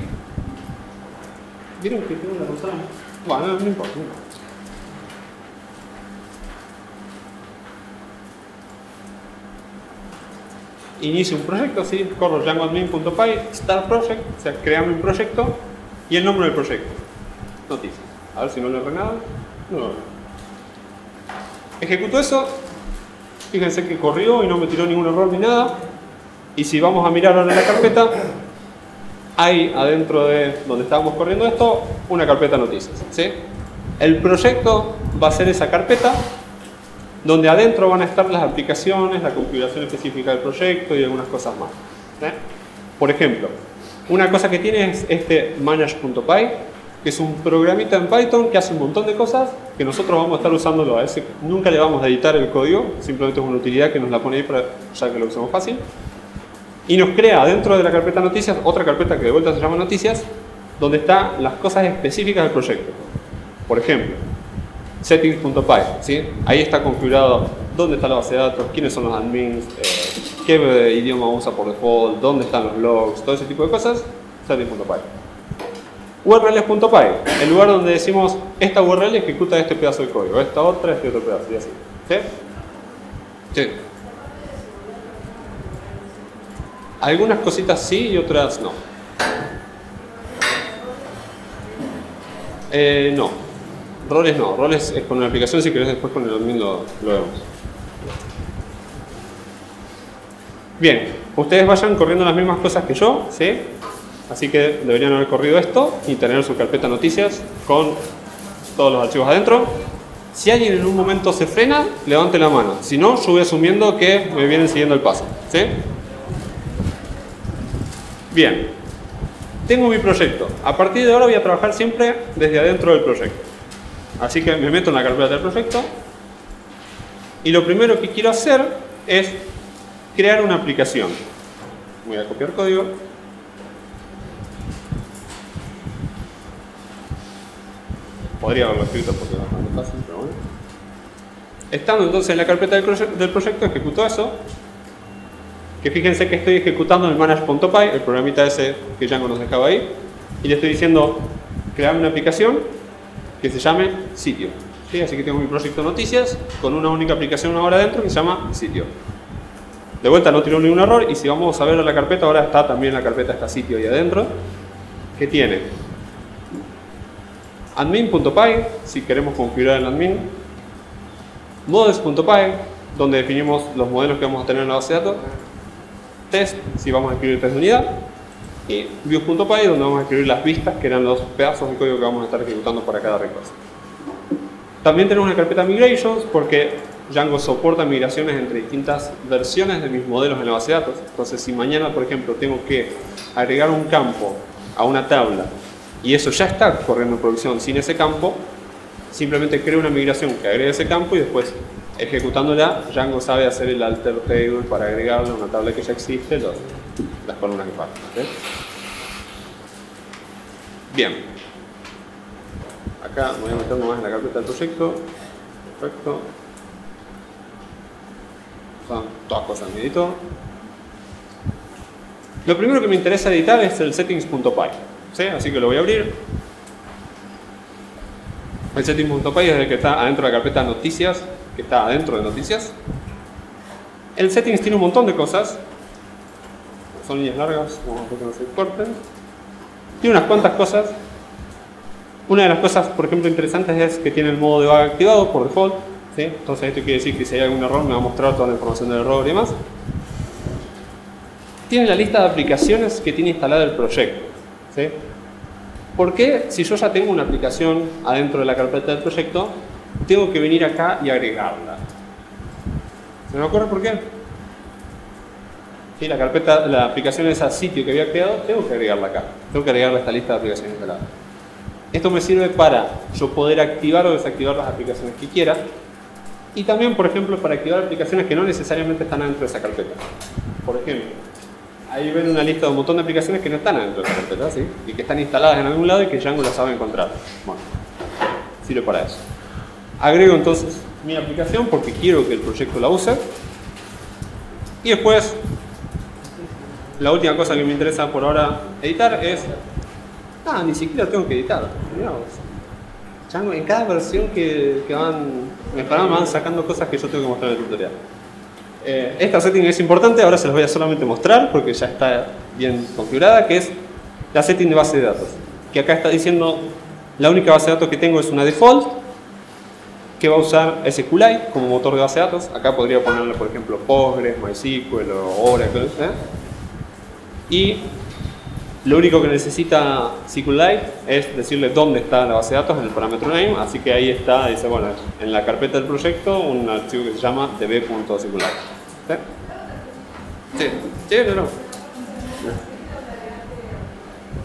¿Vieron que tengo una rosada? Bueno, no importa. Inicio un proyecto, ¿sí? Corro djangoadmin.py, start project, o sea, creame un proyecto y el nombre del proyecto. Noticias. A ver si no lo erré nada. No lo erré. Ejecuto eso. Fíjense que corrió y no me tiró ningún error ni nada. Y si vamos a mirar ahora en la carpeta, hay adentro de donde estábamos corriendo esto, una carpeta noticias, ¿sí? El proyecto va a ser esa carpeta donde adentro van a estar las aplicaciones, la configuración específica del proyecto y algunas cosas más, ¿sí? Por ejemplo, una cosa que tiene es este manage.py, que es un programita en Python que hace un montón de cosas que nosotros vamos a estar usándolo a ese. Nunca le vamos a editar el código, simplemente es una utilidad que nos la pone ahí para ya que lo usamos fácil. Y nos crea dentro de la carpeta noticias otra carpeta que de vuelta se llama noticias, donde están las cosas específicas del proyecto. Por ejemplo, settings.py, ¿sí? Ahí está configurado dónde está la base de datos, quiénes son los admins, qué idioma usa por default, dónde están los logs, todo ese tipo de cosas. Settings.py. urls.py, el lugar donde decimos esta URL ejecuta este pedazo de código, esta otra, este otro pedazo, y así. ¿Sí? Sí. Algunas cositas sí y otras no. No. Roles no. Roles es con una aplicación, si querés después con el admin lo vemos. Bien. Ustedes vayan corriendo las mismas cosas que yo, ¿sí? Así que deberían haber corrido esto y tener su carpeta noticias con todos los archivos adentro. Si alguien en un momento se frena, levante la mano. Si no, yo voy asumiendo que me vienen siguiendo el paso, ¿sí? Bien, tengo mi proyecto. A partir de ahora voy a trabajar siempre desde adentro del proyecto. Así que me meto en la carpeta del proyecto y lo primero que quiero hacer es crear una aplicación. Voy a copiar código. Podría haberlo escrito porque es bastante fácil, pero bueno. Estando entonces en la carpeta del proyecto, ejecuto eso. Que fíjense que estoy ejecutando el manage.py, el programita ese que Django nos dejaba ahí, y le estoy diciendo crear una aplicación que se llame sitio. ¿Sí? Así que tengo mi proyecto noticias con una única aplicación ahora dentro que se llama sitio. De vuelta no tiró ningún error y si vamos a ver a la carpeta, ahora está también la carpeta, está sitio ahí adentro, que tiene admin.py, si queremos configurar el admin, models.py, donde definimos los modelos que vamos a tener en la base de datos, test, si vamos a escribir test de unidad, y views.py, donde vamos a escribir las vistas, que eran los pedazos de código que vamos a estar ejecutando para cada request. También tenemos una carpeta migrations, porque Django soporta migraciones entre distintas versiones de mis modelos en la base de datos. Entonces, si mañana, por ejemplo, tengo que agregar un campo a una tabla, y eso ya está corriendo en producción sin ese campo, simplemente creo una migración que agregue ese campo y después, ejecutándola, Django sabe hacer el alter table para agregarle a una tabla que ya existe las columnas que faltan. ¿Okay? Bien. Acá me voy a meter más en la carpeta del proyecto. Perfecto. Son todas cosas que edito. Lo primero que me interesa editar es el settings.py. ¿Sí? Así que lo voy a abrir. El settings.py es el que está adentro de la carpeta noticias, que está adentro de noticias. El settings tiene un montón de cosas. Son líneas largas, vamos a ver que no se corten. Tiene unas cuantas cosas. Una de las cosas, por ejemplo, interesantes es que tiene el modo debug activado por default. ¿Sí? Entonces esto quiere decir que si hay algún error me va a mostrar toda la información del error y demás. Tiene la lista de aplicaciones que tiene instalada el proyecto. ¿Sí? ¿Por qué, si yo ya tengo una aplicación adentro de la carpeta del proyecto, tengo que venir acá y agregarla? ¿Se me ocurre por qué? Sí, la aplicación esa sitio que había creado, tengo que agregarla acá. Tengo que agregarla a esta lista de aplicaciones instaladas. Esto me sirve para yo poder activar o desactivar las aplicaciones que quiera. Y también, por ejemplo, para activar aplicaciones que no necesariamente están dentro de esa carpeta. Por ejemplo, ahí ven una lista de un montón de aplicaciones que no están dentro de la carpeta, ¿sí? Y que están instaladas en algún lado y que Django las sabe encontrar. Bueno, sirve para eso. Agrego entonces mi aplicación porque quiero que el proyecto la use. Y después, la última cosa que me interesa por ahora editar es... ni siquiera tengo que editar. Mirá vos. Django, en cada versión que van mejorando me van sacando cosas que yo tengo que mostrar en el tutorial. Esta setting es importante, ahora se las voy a solamente mostrar porque ya está bien configurada, que es la setting de base de datos. Que acá está diciendo, la única base de datos que tengo es una default, que va a usar SQLite como motor de base de datos. Acá podría ponerle, por ejemplo, Postgres, MySQL o Oracle. Y lo único que necesita SQLite es decirle dónde está la base de datos en el parámetro name, así que ahí está, dice, bueno, en la carpeta del proyecto un archivo que se llama db.sqlite. ¿Sí? ¿Sí o no?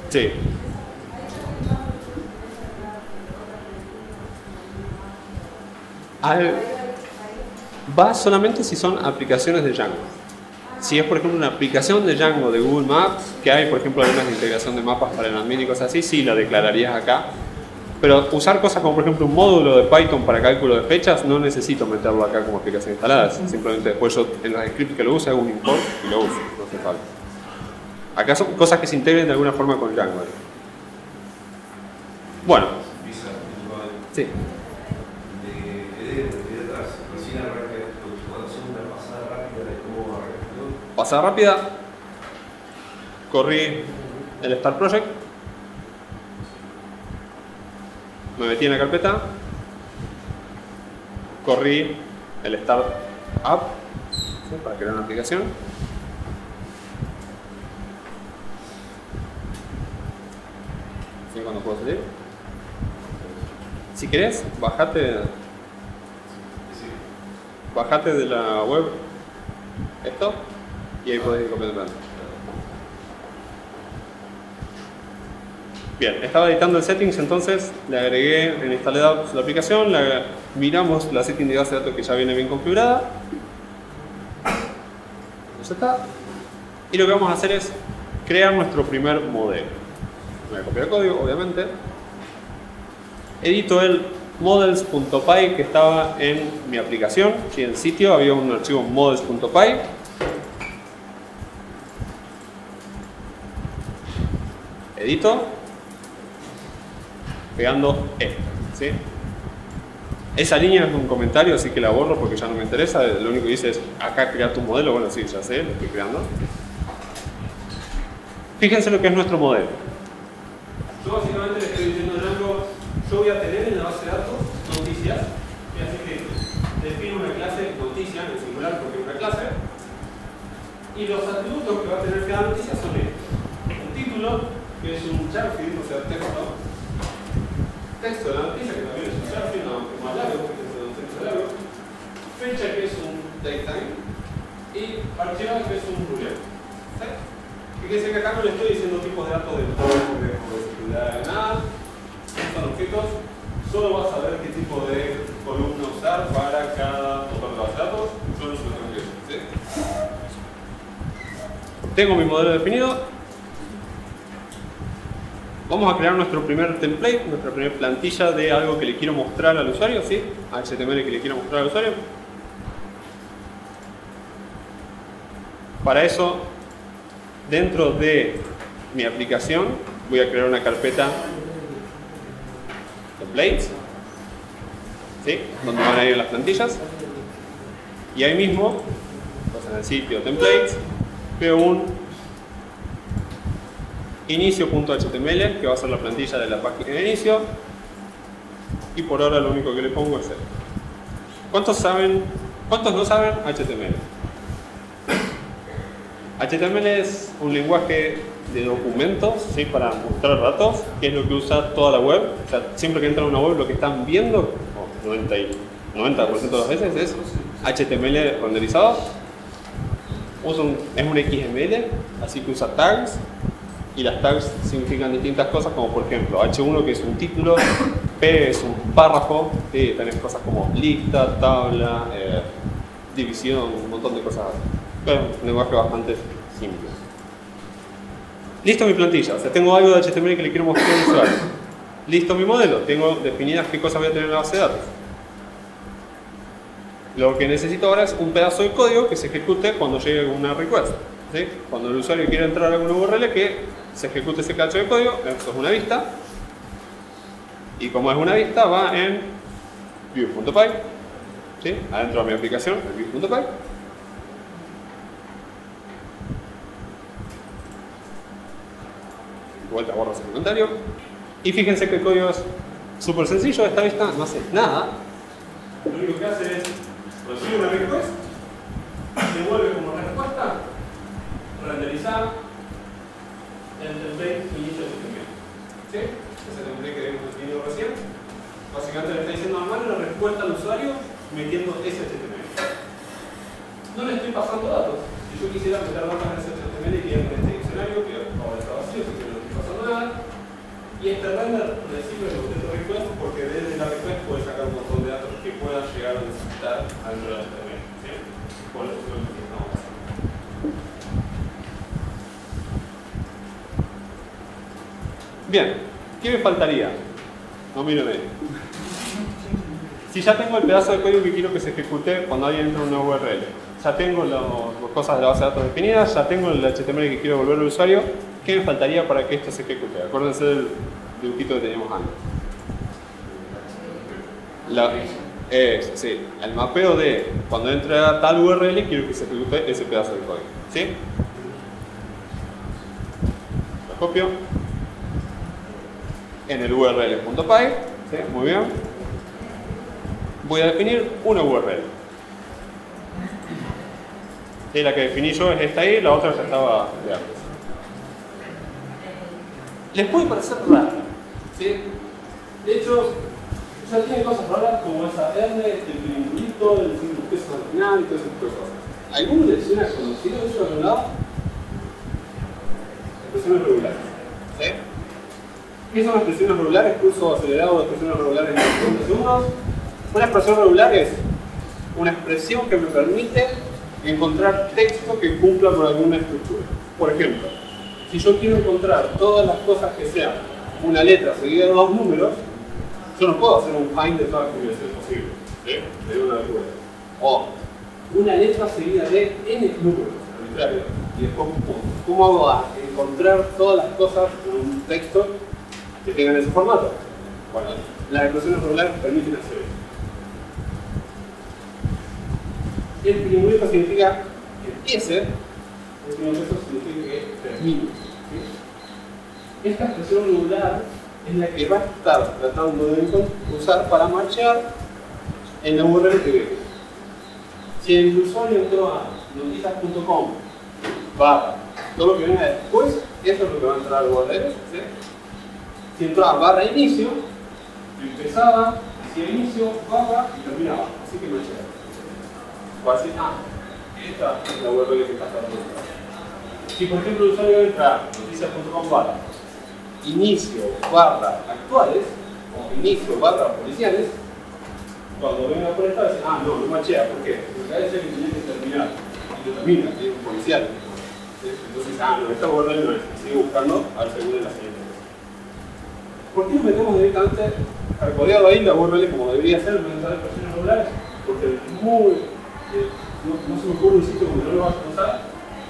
Sí. Va solamente si son aplicaciones de Django. Si es, por ejemplo, una aplicación de Django de Google Maps, que hay, por ejemplo, algunas de integración de mapas para el admin y cosas así, sí la declararías acá. Pero usar cosas como, por ejemplo, un módulo de Python para cálculo de fechas, no necesito meterlo acá como aplicación instalada. Simplemente después yo en los scripts que lo use hago un import y lo uso, no hace falta. Acá son cosas que se integren de alguna forma con Django. Bueno. Sí. Pasada rápida, corrí el Start Project, me metí en la carpeta, corrí el Start App, ¿sí? Para crear una aplicación. ¿Sí? ¿Cuándo puedo salir? Si querés, bajate de la web esto. Y ahí podéis ir copiando. Bien, estaba editando el settings, entonces le agregué en Installed Apps la aplicación, miramos la setting de base de datos que ya viene bien configurada. Ya está. Y lo que vamos a hacer es crear nuestro primer modelo. Me voy a copiar el código, obviamente. Edito el models.py que estaba en mi aplicación. Aquí en el sitio había un archivo models.py. Edito, pegando Enter, ¿sí? Esa línea es un comentario, así que la borro porque ya no me interesa. Lo único que dice es, acá crea tu modelo. Bueno, sí, ya sé, lo estoy creando. Fíjense lo que es nuestro modelo. Yo básicamente le estoy diciendo a Django, yo voy a tener en la base de datos noticias, y así que defino una clase noticia en singular porque es una clase, y los atributos que va a tener cada noticia son estos. Un título, que es un charfil, o sea, texto de la noticia, que también es un charfil, aunque más largo, porque es un texto largo, fecha, que es un datetime, y archivado, que es un boolean. ¿Sí? Fíjense que acá no le estoy diciendo tipos de datos de seguridad de nada, son objetos, solo vas a ver qué tipo de columna usar para cada motor de base de datos, solo eso lo tengo que decir. ¿Sí? Tengo mi modelo definido. Vamos a crear nuestro primer template, nuestra primera plantilla de algo que le quiero mostrar al usuario, ¿sí? HTML que le quiero mostrar al usuario. Para eso, dentro de mi aplicación, voy a crear una carpeta templates, ¿sí? Donde van a ir las plantillas. Y ahí mismo, pues en el sitio templates, veo un inicio.html, que va a ser la plantilla de la página de inicio, y por ahora lo único que le pongo es esto. ¿Cuántos no saben HTML? HTML es un lenguaje de documentos, ¿sí? Para mostrar datos, que es lo que usa toda la web. O sea, siempre que entran a una web lo que están viendo, 90% de las veces, es HTML renderizado. Es un XML, así que usa tags. Y las tags significan distintas cosas, como por ejemplo H1, que es un título, P es un párrafo, tenés cosas como lista, tabla, división, un montón de cosas así. Pero un lenguaje bastante simple. Listo mi plantilla, o sea, tengo algo de HTML que le quiero mostrar al usuario. Listo mi modelo, tengo definidas qué cosas voy a tener en la base de datos. Lo que necesito ahora es un pedazo de código que se ejecute cuando llegue una request. ¿Sí? Cuando el usuario quiera entrar a alguna URL, que se ejecute ese cacho de código. Esto es una vista. Y como es una vista, va en view.py. ¿Sí? Adentro de mi aplicación, el view.py. Vuelta, borro ese comentario. Y fíjense que el código es súper sencillo. Esta vista no hace nada. Lo único que hace es recibe una request, devuelve como respuesta, renderizar el template inicio de HTML. ¿Sí? Ese template que hemos definido recién. Básicamente le está diciendo a mano la respuesta al usuario metiendo ese HTML. No le estoy pasando datos. Si yo quisiera meter datos en ese HTML, iría en este diccionario, que ahora está vacío, así que no le estoy pasando nada. Y este render recibe el objeto request porque desde la request puede sacar un montón de datos que puedan llegar a necesitar dentro del HTML. ¿Sí? Por eso es lo que estamos haciendo. Bien, ¿qué me faltaría? No miro de ahí. Si ya tengo el pedazo de código que quiero que se ejecute cuando alguien entra en una URL, ya tengo las cosas de la base de datos definidas, ya tengo el HTML que quiero devolver al usuario, ¿qué me faltaría para que esto se ejecute? Acuérdense del dibujito que teníamos antes. Sí, el mapeo de cuando entre a tal URL quiero que se ejecute ese pedazo de código. ¿Sí? Lo copio en el url.py. ¿Sí? Muy bien. Voy a definir una URL. Y la que definí yo es esta ahí, la otra ya estaba de antes. Les puede parecer raro, ¿sí? De hecho, ya tiene cosas raras como esa R, el triangulito, el símbolo que es al final y todo ese tipo de cosas. ¿Alguno les suena conocido eso de algún lado? Expresiones regulares. ¿Sí? ¿Qué son expresiones regulares? Curso acelerado de expresiones regulares en 30 segundos. Una expresión regular es una expresión que me permite encontrar texto que cumpla con alguna estructura. Por ejemplo, si yo quiero encontrar todas las cosas que sean una letra seguida de dos números, yo no puedo hacer un find de todas las combinaciones posibles. ¿Sí? De una altura. O una letra seguida de n números arbitrarios. Y después un punto. ¿Cómo hago a encontrar todas las cosas en un texto que tengan ese formato? Bueno, las expresiones regulares permiten hacer eso. El primer significa que empiece, el primer significa que termine. ¿Sí? Esta expresión regular es la que va a estar tratando de usar para marchar en la URL que ve. Si el usuario entró a noticias.com barra todo lo que venga después, eso es lo que va a entrar al URL. ¿Sí? Si entró a barra inicio, empezaba, decía inicio, barra y terminaba. Así que marchaba. Va a decir, esta es la URL que está tratando. Si por ejemplo el usuario entra a noticias.com barra inicio barra actuales o inicio barra policiales, cuando venga por esta va a decir, no machea, ¿por qué? Porque a veces que tenía que terminar y lo termina, tiene un policial. Entonces, esta URL no es, sigue buscando al segundo de la siguiente. ¿Por qué nos metemos directamente a recordar ahí la URL como debería ser en vez de usar expresiones regulares? Porque es muy no se me ocurre un sitio donde no lo vas a usar.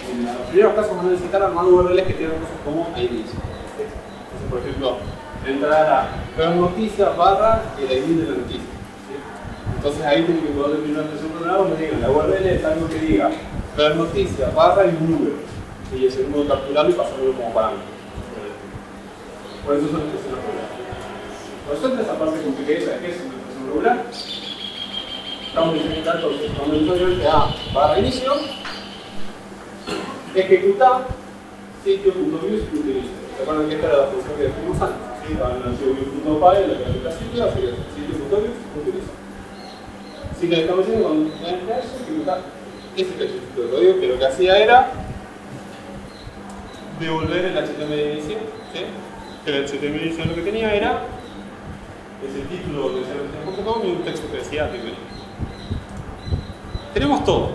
En los primeros casos van a necesitar armar URLs que tengan cosas como inicio. Entonces, por ejemplo, entrar a ver noticias barra el ID de la noticia. ¿Sí? Entonces ahí tienen que poder definir una expresión regular donde digan la URL es algo que diga ver noticias barra y un número. Y ese número capturarlo y pasarlo como parámetro. Por eso son expresiones regulares. Resuelta esa parte complicada que es una expresión regular. Estamos diciendo entonces, cuando el usuario entre a barra inicio, ejecuta sitio.views.inicio. ¿Se acuerdan que esta era la función que definimos antes? ¿Sí? Estaba en el archivo views.py, la que aplica sitio, así que sitio.views.inicio. Así que le estamos diciendo cuando entra eso, ejecuta ese cachito de código que lo que hacía era devolver el HTML de inicio. ¿Sí? Que el HTML de inicio lo que tenía era ese título de noticias.com y un texto que decía artículo. Tenemos todo.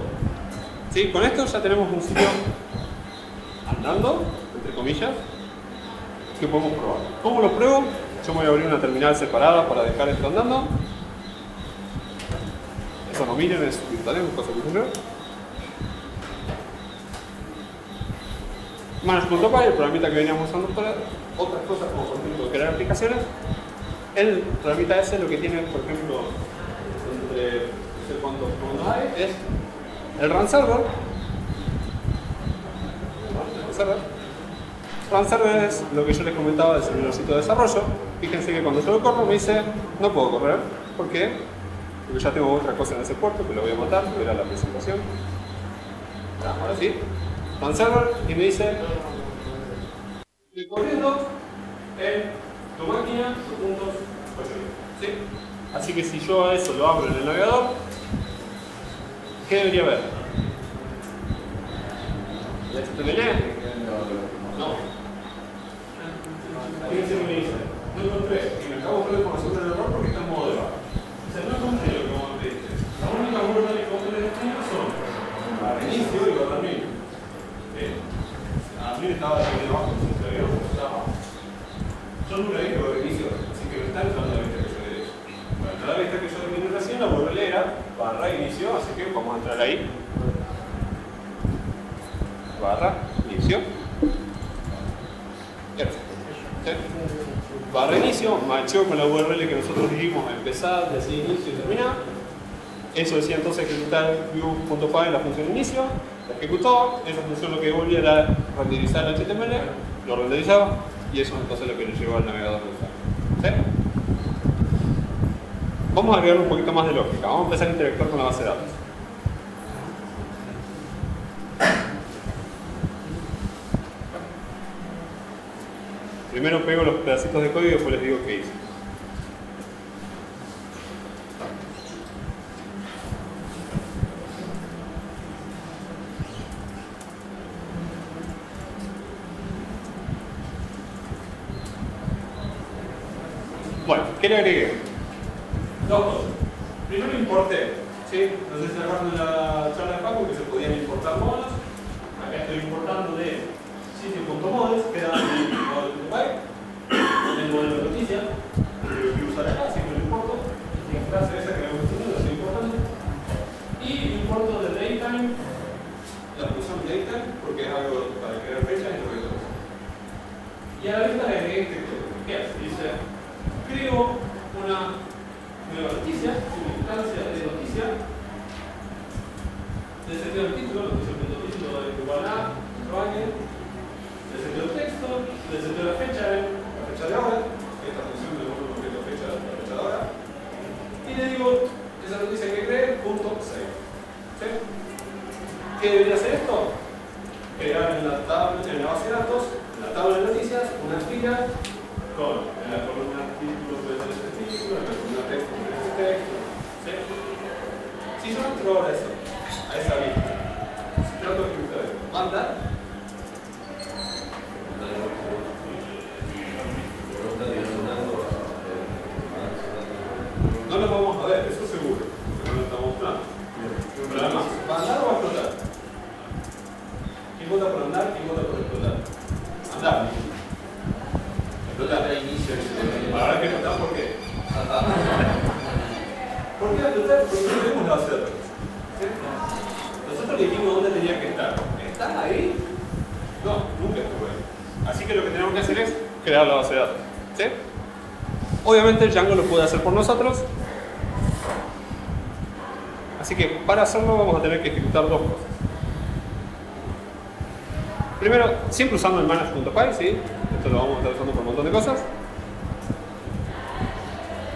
¿Sí? Con esto ya tenemos un sitio andando, entre comillas, que podemos probar. ¿Cómo lo pruebo? Yo me voy a abrir una terminal separada para dejar esto andando. Eso no miren, es virtual, es cosa que ocurrió. Manage.py, el programita que veníamos usando para otras cosas, como por ejemplo crear aplicaciones. El programita ese lo que tiene, por ejemplo, entre no sé cuántos comandos hay, es el run server. Run server es lo que yo les comentaba del servidorcito de desarrollo. Fíjense que cuando yo lo corro me dice no puedo correr. ¿Por qué? Porque ya tengo otra cosa en ese puerto que lo voy a matar, que era la presentación. Ahora sí. Run server y me dice estoy corriendo en tu máquina, puntos, ¿sí? Así que si yo a eso lo abro en el navegador, ¿qué debería haber? ¿La HTML? No. Fíjense que me dice, no encontré, y me acabo de buscar información del error porque está en modo de baja. O sea, no encontré lo que vos me pediste. La única vuelta que encontré de destino son inicio y admin. Admin estaba de abajo, se ve, estaba. Yo nunca dije lo de inicio, así que me está entrando la vista que yo le dije. Bueno, la vista que yo terminé recién, la URL era barra inicio, así que vamos a entrar ahí. Barra inicio. Barra inicio, macheo con la URL que nosotros dijimos empezar, decir inicio y terminar. Eso decía entonces ejecutar view.py en la función inicio, la ejecutó, esa función lo que devolvía era renderizar el HTML, lo renderizaba y eso es entonces lo que le llevó al navegador de usuario. ¿Sí? Vamos a agregar un poquito más de lógica, vamos a empezar a interactuar con la base de datos. Primero pego los pedacitos de código y después les digo qué hice. Bueno, ¿qué le agregué? Dos cosas. Primero importé, ¿sí? No sé si se acuerdan de la charla de Paco que se podían importar modos. Acá estoy importando de sitio.models, queda en el model.py, el modelo de noticia, que voy a usar acá, así que lo importo. Y en frase esa que me gusta mucho, lo estoy importando. Y importo de datetime, la función datetime, porque es algo para crear fechas y lo que todo. Y a la vista le agregué este código. ¿Qué hace? Dice, creo una nueva noticia, una instancia de noticia, de sentido del título, noticia.título es igual a Roger, de sentido del texto, de sentido de la fecha de ahora, esta función de un objeto fecha, la fecha de ahora, y le digo esa noticia que creé, punto save. ¿Sí? ¿Qué debería hacer esto? Crear en la base de datos, en la tabla de noticias, una fila con en la columna título puede ser este título, en la columna texto puede ser este texto. ¿Sí? Si yo entro ahora a esa lista, si trato de ejecutar esto, manda. No lo vamos a ver, eso seguro, porque no lo estamos mostrando. Pero además, ¿va a andar o va a explotar? ¿Quién vota por andar? ¿Quién vota por explotar? Andar. Explotar el inicio. Ahora que explotar, ¿por qué? ¿Por qué explotar? Porque no tenemos la base de datos. Nosotros le dijimos dónde tenía que estar. ¿Está ahí? No, nunca estuvo ahí. Así que lo que tenemos que hacer es crear la base de datos. ¿Sí? Obviamente el Django lo puede hacer por nosotros. Así que para hacerlo vamos a tener que ejecutar dos cosas. Primero, siempre usando el manage.py, ¿sí? Esto lo vamos a estar usando por un montón de cosas.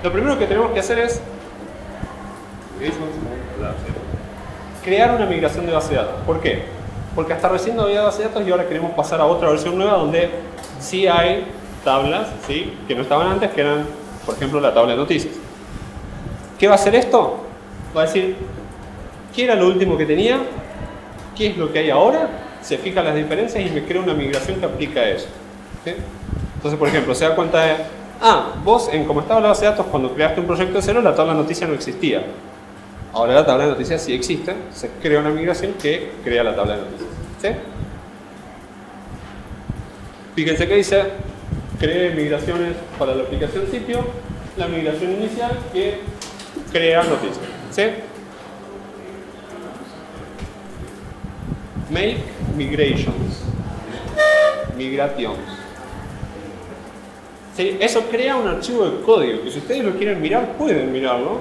Lo primero que tenemos que hacer es crear una migración de base de datos. ¿Por qué? Porque hasta recién no había base de datos y ahora queremos pasar a otra versión nueva donde sí hay tablas, ¿sí? Que no estaban antes, que eran, por ejemplo, la tabla de noticias. ¿Qué va a hacer esto? Va a decir, ¿qué era lo último que tenía? ¿Qué es lo que hay ahora? Se fija las diferencias y me crea una migración que aplica a eso. ¿Sí? Entonces, por ejemplo, se da cuenta de, vos, como estaba la base de datos, cuando creaste un proyecto de cero, la tabla de noticias no existía. Ahora la tabla de noticias sí existe, se crea una migración que crea la tabla de noticias. ¿Sí? Fíjense que dice, creé migraciones para la aplicación sitio, la migración inicial que crea noticias. ¿Sí? Make migrations. Migrations. ¿Sí? Eso crea un archivo de código que si ustedes lo quieren mirar, pueden mirarlo.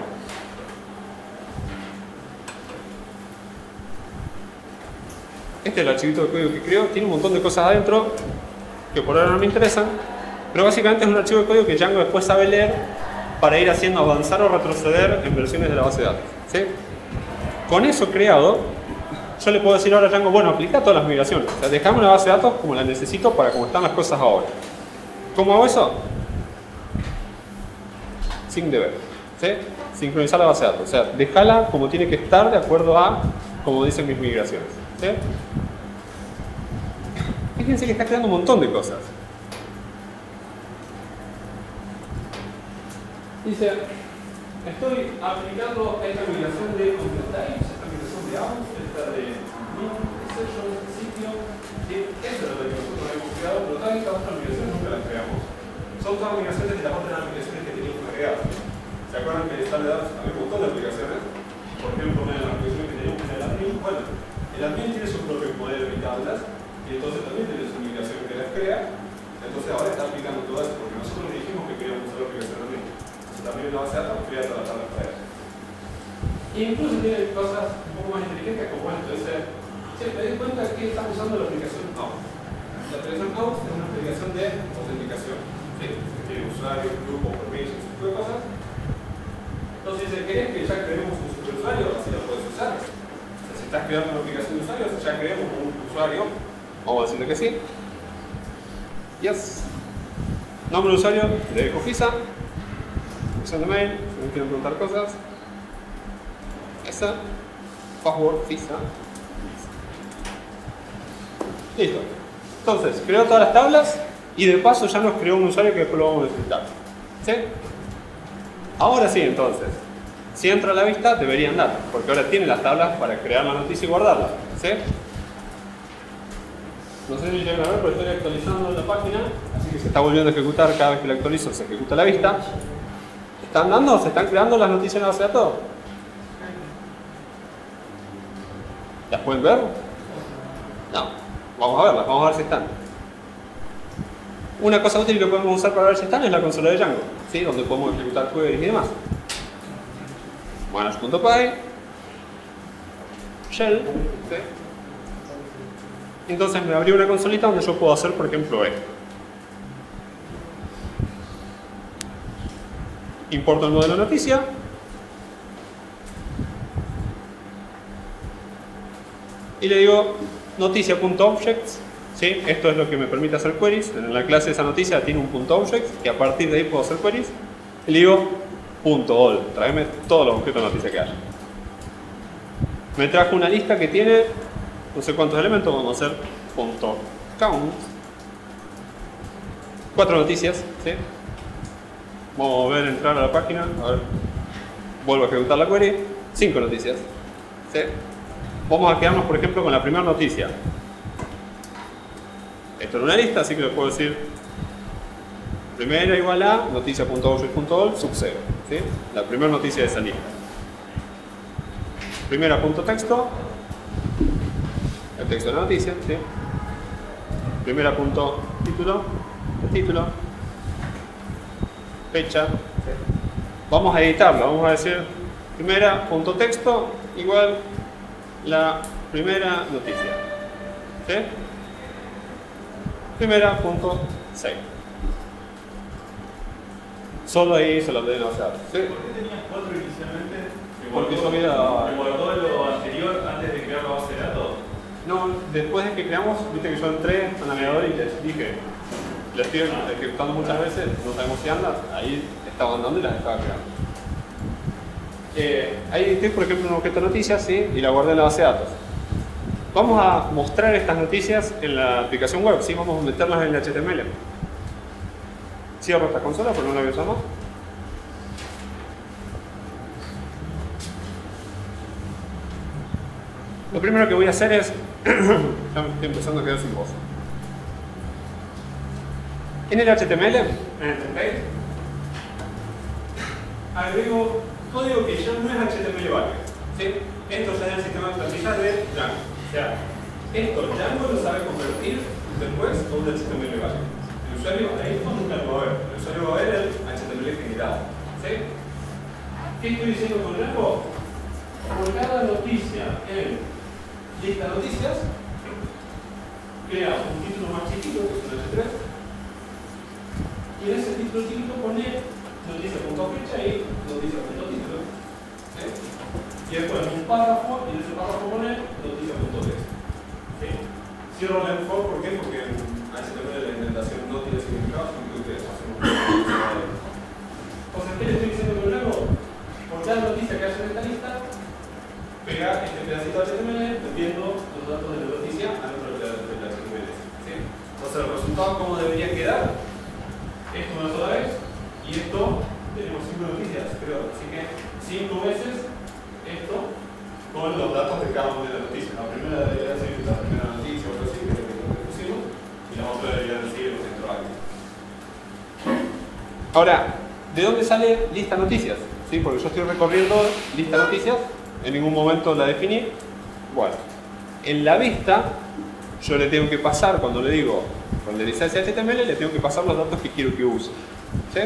Este es el archivito de código que creo. Tiene un montón de cosas adentro que por ahora no me interesan. Pero básicamente es un archivo de código que Django después sabe leer para ir haciendo avanzar o retroceder en versiones de la base de datos. ¿Sí? Con eso creado, yo le puedo decir ahora a Django, bueno, aplica todas las migraciones. O sea, dejame una base de datos como la necesito para cómo están las cosas ahora. ¿Cómo hago eso? Sin deber. ¿Sí? Sincronizar la base de datos. O sea, déjala como tiene que estar de acuerdo a como dicen mis migraciones. ¿Sí? Fíjense que está creando un montón de cosas. Dice, estoy aplicando esta migración de content types, esta migración de out, esta de new, session, sitio, y eso es lo que nosotros hemos creado, pero todas estas otras migraciones nunca las creamos. Son todas migraciones de las otras aplicaciones que teníamos agregadas. ¿Se acuerdan que les había un montón de aplicaciones? Por ejemplo, una de las aplicaciones que teníamos en el admin, bueno, el admin tiene su propio modelo de tablas y entonces también tiene su migración que las crea. Entonces ahora está aplicando todo eso porque nosotros dijimos que queríamos usar la aplicación admin. Entonces también en la base de datos crea todas las tablas para eso. E incluso tiene cosas un poco más inteligentes como esto. Dice, che, te das cuenta que estamos usando la aplicación out. La aplicación out es una aplicación de autenticación. ¿Sí? Que tiene usuario, grupo, permissions, ese tipo de cosas. Entonces dice, ¿querés que ya creemos un superusuario? Así lo puedes usar. O sea, si estás creando una aplicación de usuarios, ya creemos un usuario. Vamos a decirle que sí. Yes. Nombre de usuario, le dejo FISA. Dirección de mail, si me quieren preguntar cosas. Esa. Password, FISA. Listo. Entonces, creó todas las tablas y de paso ya nos creó un usuario que después lo vamos a necesitar. ¿Sí? Ahora sí, entonces, si entra a la vista, deberían dar, porque ahora tiene las tablas para crear la noticia y guardarla. ¿Sí? No sé si llegan a ver, pero estoy actualizando la página, así que se está volviendo a ejecutar cada vez que la actualizo, se ejecuta a la vista. ¿Están dando? ¿Se están creando las noticias en la base de datos? ¿Las pueden ver? No. Vamos a verlas, vamos a ver si están. Una cosa útil que podemos usar para ver si están es la consola de Django, ¿sí? Donde podemos ejecutar queries y demás. Manage.py Shell, ¿sí? Entonces me abrió una consolita donde yo puedo hacer, por ejemplo, esto. Importo el modelo noticia. Y le digo noticia.objects. ¿Sí? Esto es lo que me permite hacer queries. En la clase esa noticia tiene un .objects y a partir de ahí puedo hacer queries. Y le digo .all. Tráeme todos los objetos de noticia que haya. Me trajo una lista que tiene no sé cuántos elementos. Vamos a hacer .count. 4 noticias. ¿Sí? Vamos a ver, entrar a la página. A ver. Vuelvo a ejecutar la query. 5 noticias. ¿Sí? Vamos a quedarnos, por ejemplo, con la primera noticia. Esto es una lista, así que le puedo decir primera igual a noticia.object.all sub 0. ¿Sí? La primera noticia de esa lista. Primera punto texto. El texto de la noticia. ¿Sí? Primera punto título. El título. Fecha. ¿Sí? Vamos a editarlo. Vamos a decir primera punto texto igual la primera noticia. ¿Sí? Primera punto 6. Solo ahí se lo deben hacer. ¿Sí? ¿Por qué tenías 4 inicialmente? Porque yo había... ¿Me guardó lo anterior antes de crear la base de datos? No, después de que creamos, viste que yo entré al navegador y les dije, les estoy ejecutando muchas veces, no sabemos si andan, ahí estaba andando y las estaba creando. Ahí edité, por ejemplo, un objeto de noticias, ¿sí? Y la guardé en la base de datos. Vamos a mostrar estas noticias en la aplicación web, ¿sí? Vamos a meterlas en el HTML. Cierro esta consola porque no la voy a usar más. Lo primero que voy a hacer es... ya me estoy empezando a quedar sin voz. En el HTML, en el template, agrego código que ya no es HTML válido. ¿Sí? Esto ya es el sistema de plantillas de Django. O sea, esto Django lo sabe convertir después a un HTML válido. El usuario ahí nunca lo va a ver. El usuario va a ver el HTML generado. ¿Sí? ¿Qué estoy diciendo con Django? Por cada noticia en lista de noticias, crea un título más chiquito, que es un H3, y en ese título chiquito pone noticia.fecha y noticia.título. ¿Sí? Y después un párrafo, y en ese párrafo pone noticia.text. ¿Sí? Cierro el for, ¿por qué? Porque en HTML la indentación no tiene significado, sino que ustedes hacen un Entonces, ¿qué le estoy diciendo con Django? Por cada noticia que haya en esta lista, pegar este pedacito de HTML metiendo los datos de la noticia al otro pedacito del HTML. ¿Sí? Entonces, el resultado, ¿cómo debería quedar? Esto una sola vez, y esto tenemos 5 noticias, creo. Así que 5 veces esto con los datos de cada una de las noticias. La primera debería decir la primera noticia o algo así, que es lo que pusimos, y la otra debería decir los centros activos. Ahora, ¿de dónde sale lista noticias? ¿Sí? Porque yo estoy recorriendo lista noticias. En ningún momento la definí. Bueno, en la vista yo le tengo que pasar, cuando le digo renderizar ese HTML, le tengo que pasar los datos que quiero que use. ¿Sí?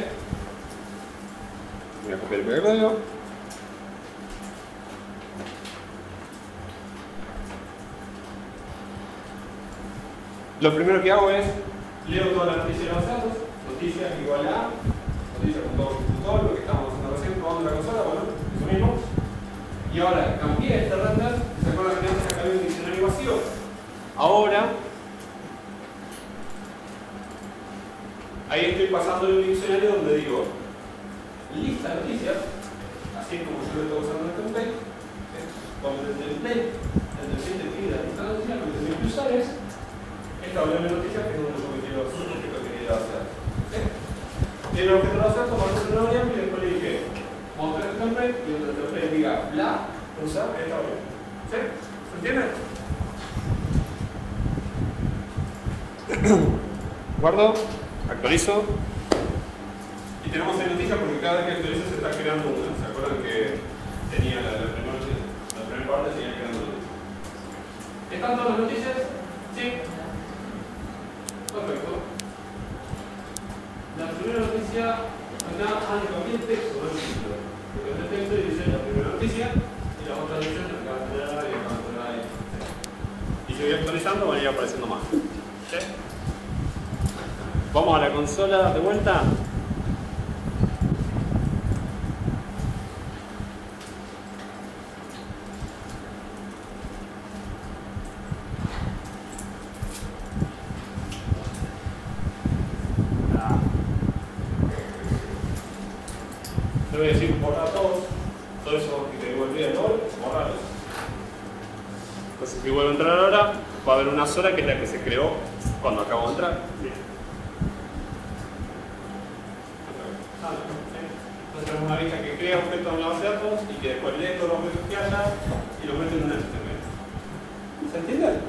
Voy a copiar el primer código. Lo primero que hago es leo toda la noticia de los datos, noticia igual a noticia.todo, lo que estamos haciendo recién, probando la consola, bueno, eso mismo. Y ahora cambié este render, ¿se acuerdan que antes acá había un diccionario vacío? Ahora, ahí estoy pasando un diccionario donde digo lista de noticias, así como yo lo estoy usando en el template. Cuando el template escribe la lista de noticias, lo que tengo que usar es esta doble noticia, que es donde yo me quiero hacer. Y lo que te lo hacer, tomar una variable y después le dije mostrar el template y donde el template diga bla, usar esta variable. ¿Sí? ¿Se entiende? Guardo, actualizo. Y tenemos ahí noticias porque cada vez que actualizo se está creando una. ¿Se acuerdan que tenía la primera parte tenía creando noticias? ¿Están todas las noticias? Sí. Perfecto. La primera noticia, acá cambié el texto, no el título. Porque en el texto dice la primera noticia y la otra dice acá y acá y. Y si voy actualizando van a ir apareciendo más. ¿Sí? Vamos a la consola de vuelta. Le voy a decir borrar todos esos que te volví el LOL, borrarlos. Entonces si vuelvo a entrar ahora, va a haber una sola que es la que se creó cuando acabo de entrar. Bien. Entonces tenemos una vista que crea objetos en la base de datos y que después lee todos los objetos que haya y los mete en un HTML. ¿Se entiende?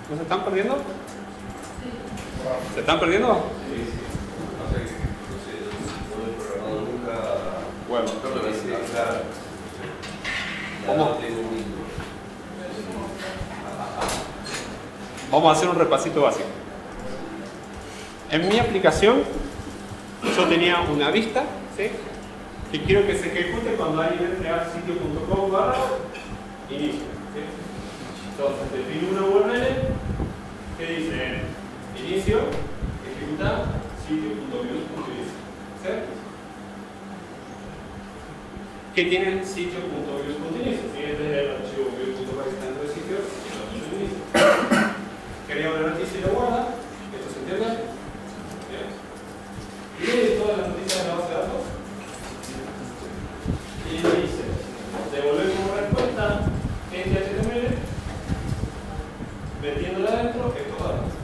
¿No se están perdiendo? Sí. ¿Se están perdiendo? Sí, sí. Bueno, claro. Vamos a hacer un repasito básico. En mi aplicación yo tenía una vista, ¿sí?, que quiero que se ejecute cuando alguien entre a sitio.com/inicio. ¿Sí? Entonces defino una URL que dice inicio, ejecuta sitio.views.inicio. ¿Sí? ¿Qué tiene sitio.views.inicio? Si es desde el archivo views.py dentro de sitio, y lo puso en inicio. Crea una noticia y lo guarda. ¿Esto se entiende? Bien. Lee todas las noticias de la base de datos y le dice devolver como respuesta este HTML metiéndole adentro estos datos.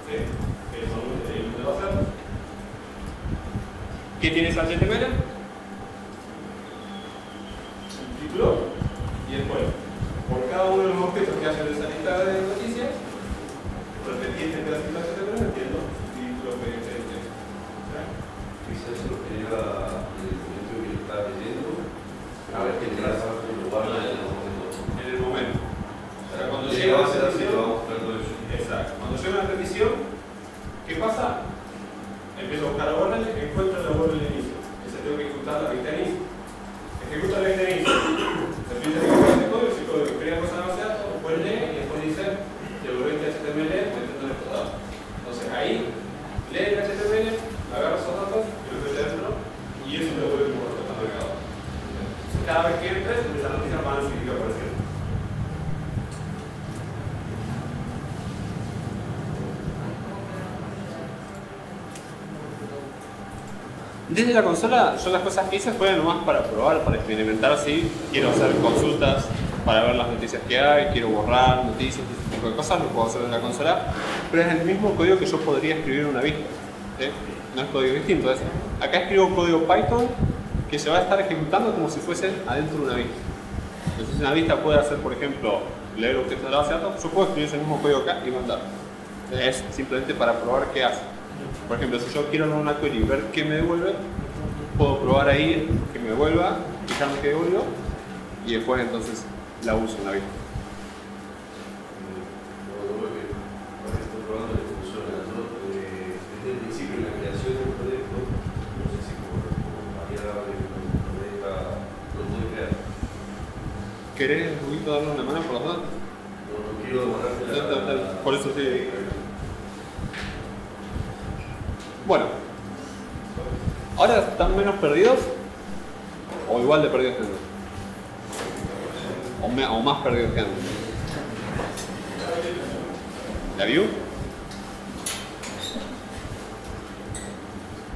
¿Sí? Que son los de la base de datos. ¿Qué tiene ese HTML? Y después, por cada uno de los objetos que haya en esa lista de noticias, repetí este pedacito de HTML metiendo título, Desde la consola, yo las cosas que hice fueron nomás para probar, para experimentar si quiero hacer consultas para ver las noticias que hay, quiero borrar noticias, ese tipo de cosas, lo puedo hacer desde la consola, pero es el mismo código que yo podría escribir en una vista, ¿sí? No es código distinto, acá escribo código Python que se va a estar ejecutando como si fuese adentro de una vista. Entonces una vista puede hacer, por ejemplo, leer un texto de la base de datos, yo puedo escribir ese mismo código acá y mandar. Es simplemente para probar qué hace. Por ejemplo, si yo quiero leer una query y ver qué me devuelve, puedo probar ahí que me devuelva, fijarme qué devolvió y después entonces la uso en la vista. Estoy probando que funciona, ¿no? Desde el principio en la creación del proyecto, no sé si como variable lo puede crear. ¿Querés un poquito darle una mano por los datos? No quiero demorarte por eso sí. Bueno, ¿ahora están menos perdidos? ¿O igual de perdidos que antes? ¿O más perdidos que antes? ¿La view?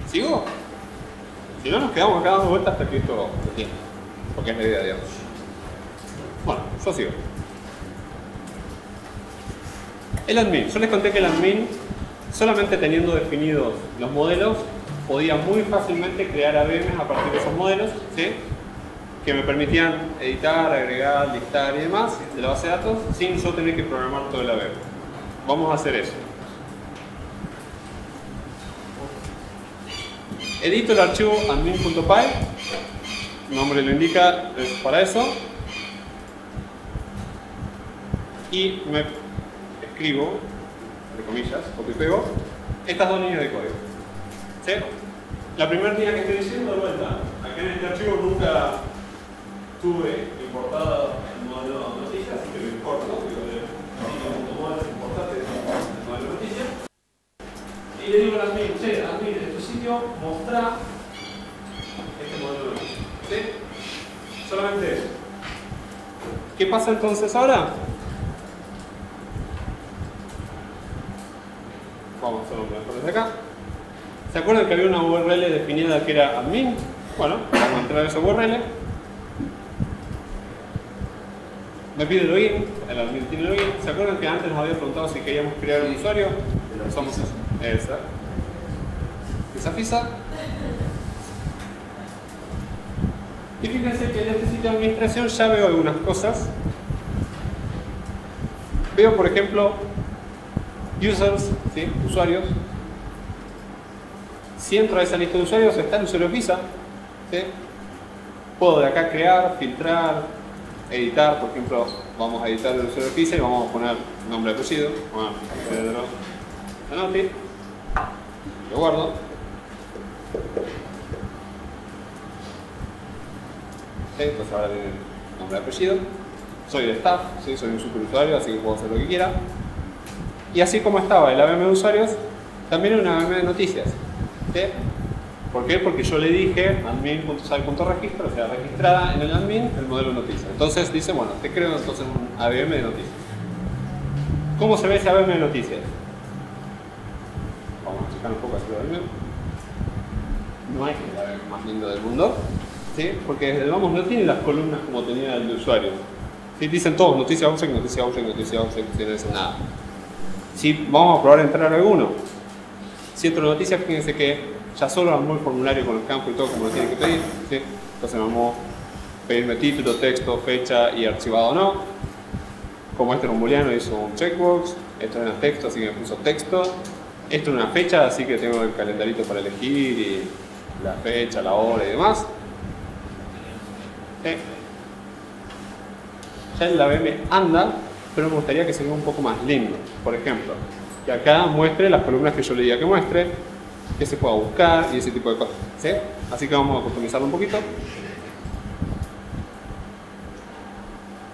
¿Sigo? Si no, nos quedamos acá dando vueltas hasta que esto tiene. Porque es la idea, digamos. Bueno, yo sigo. El admin. Yo les conté que el admin, solamente teniendo definidos los modelos, podía muy fácilmente crear AVMs a partir de esos modelos, ¿sí? Que me permitían editar, agregar, listar y demás de la base de datos sin yo tener que programar todo el AVM. Vamos a hacer eso. Edito el archivo admin.py, el nombre lo indica, es para eso. Y me escribo, entre comillas, copio y pego, estas dos líneas de código. ¿Sí? La primera línea que estoy diciendo, de vuelta, acá en este archivo nunca tuve importada el modelo de noticias, así que lo importo, digo, modelo es importante, el modelo de noticias. Y le digo al admin, che, admin, en tu sitio mostrá este modelo de noticias. ¿Sí? Solamente eso. ¿Qué pasa entonces ahora? Vamos a hacerlo mejor desde acá. ¿Se acuerdan que había una URL definida que era admin? Bueno, vamos a entrar a esa URL. Me pide login, el admin tiene login. ¿Se acuerdan que antes nos había preguntado si queríamos crear un usuario? Usamos esa. Esa FISA. Y fíjense que en este sitio de administración ya veo algunas cosas. Veo, por ejemplo, users, ¿sí? Usuarios. Si entro a esa lista de usuarios está el usuario FISA, ¿sí? Puedo de acá crear, filtrar, editar. Por ejemplo, vamos a editar el usuario FISA y vamos a poner nombre y apellido. Bueno, Pedro Zanotti. Lo guardo. ¿Sí? Entonces ahora tiene nombre y apellido. Soy de staff, ¿sí? Soy un superusuario, así que puedo hacer lo que quiera. Y así como estaba el AVM de usuarios, también hay una AVM de noticias. ¿Sí? ¿Por qué? Porque yo le dije admin.sal.registro, o sea, registrada en el admin el modelo de noticias. Entonces dice, bueno, te creo entonces un AVM de noticias. ¿Cómo se ve ese AVM de noticias? Vamos a checar un poco así el AVM. No hay el AVM más lindo del mundo, ¿sí? Porque vamos, no tiene las columnas como tenía el de usuario. ¿Sí? Dicen todos, noticia object, noticia object, noticia object, no dicen nada. Sí, vamos a probar a entrar a alguno. Si entro noticias, fíjense que ya solo armó el formulario con el campo y todo como lo tiene que pedir, ¿sí? Entonces me armó pedirme título, texto, fecha y archivado o no. Como este era un booleano, hizo un checkbox. Esto era texto, así que me puso texto. Esto es una fecha, así que tengo el calendarito para elegir y la fecha, la hora y demás. ¿Sí? Ya el AVM anda, pero me gustaría que se vea un poco más lindo. Por ejemplo, que acá muestre las columnas que yo le diga que muestre, que se pueda buscar y ese tipo de cosas. ¿Sí? Así que vamos a customizarlo un poquito.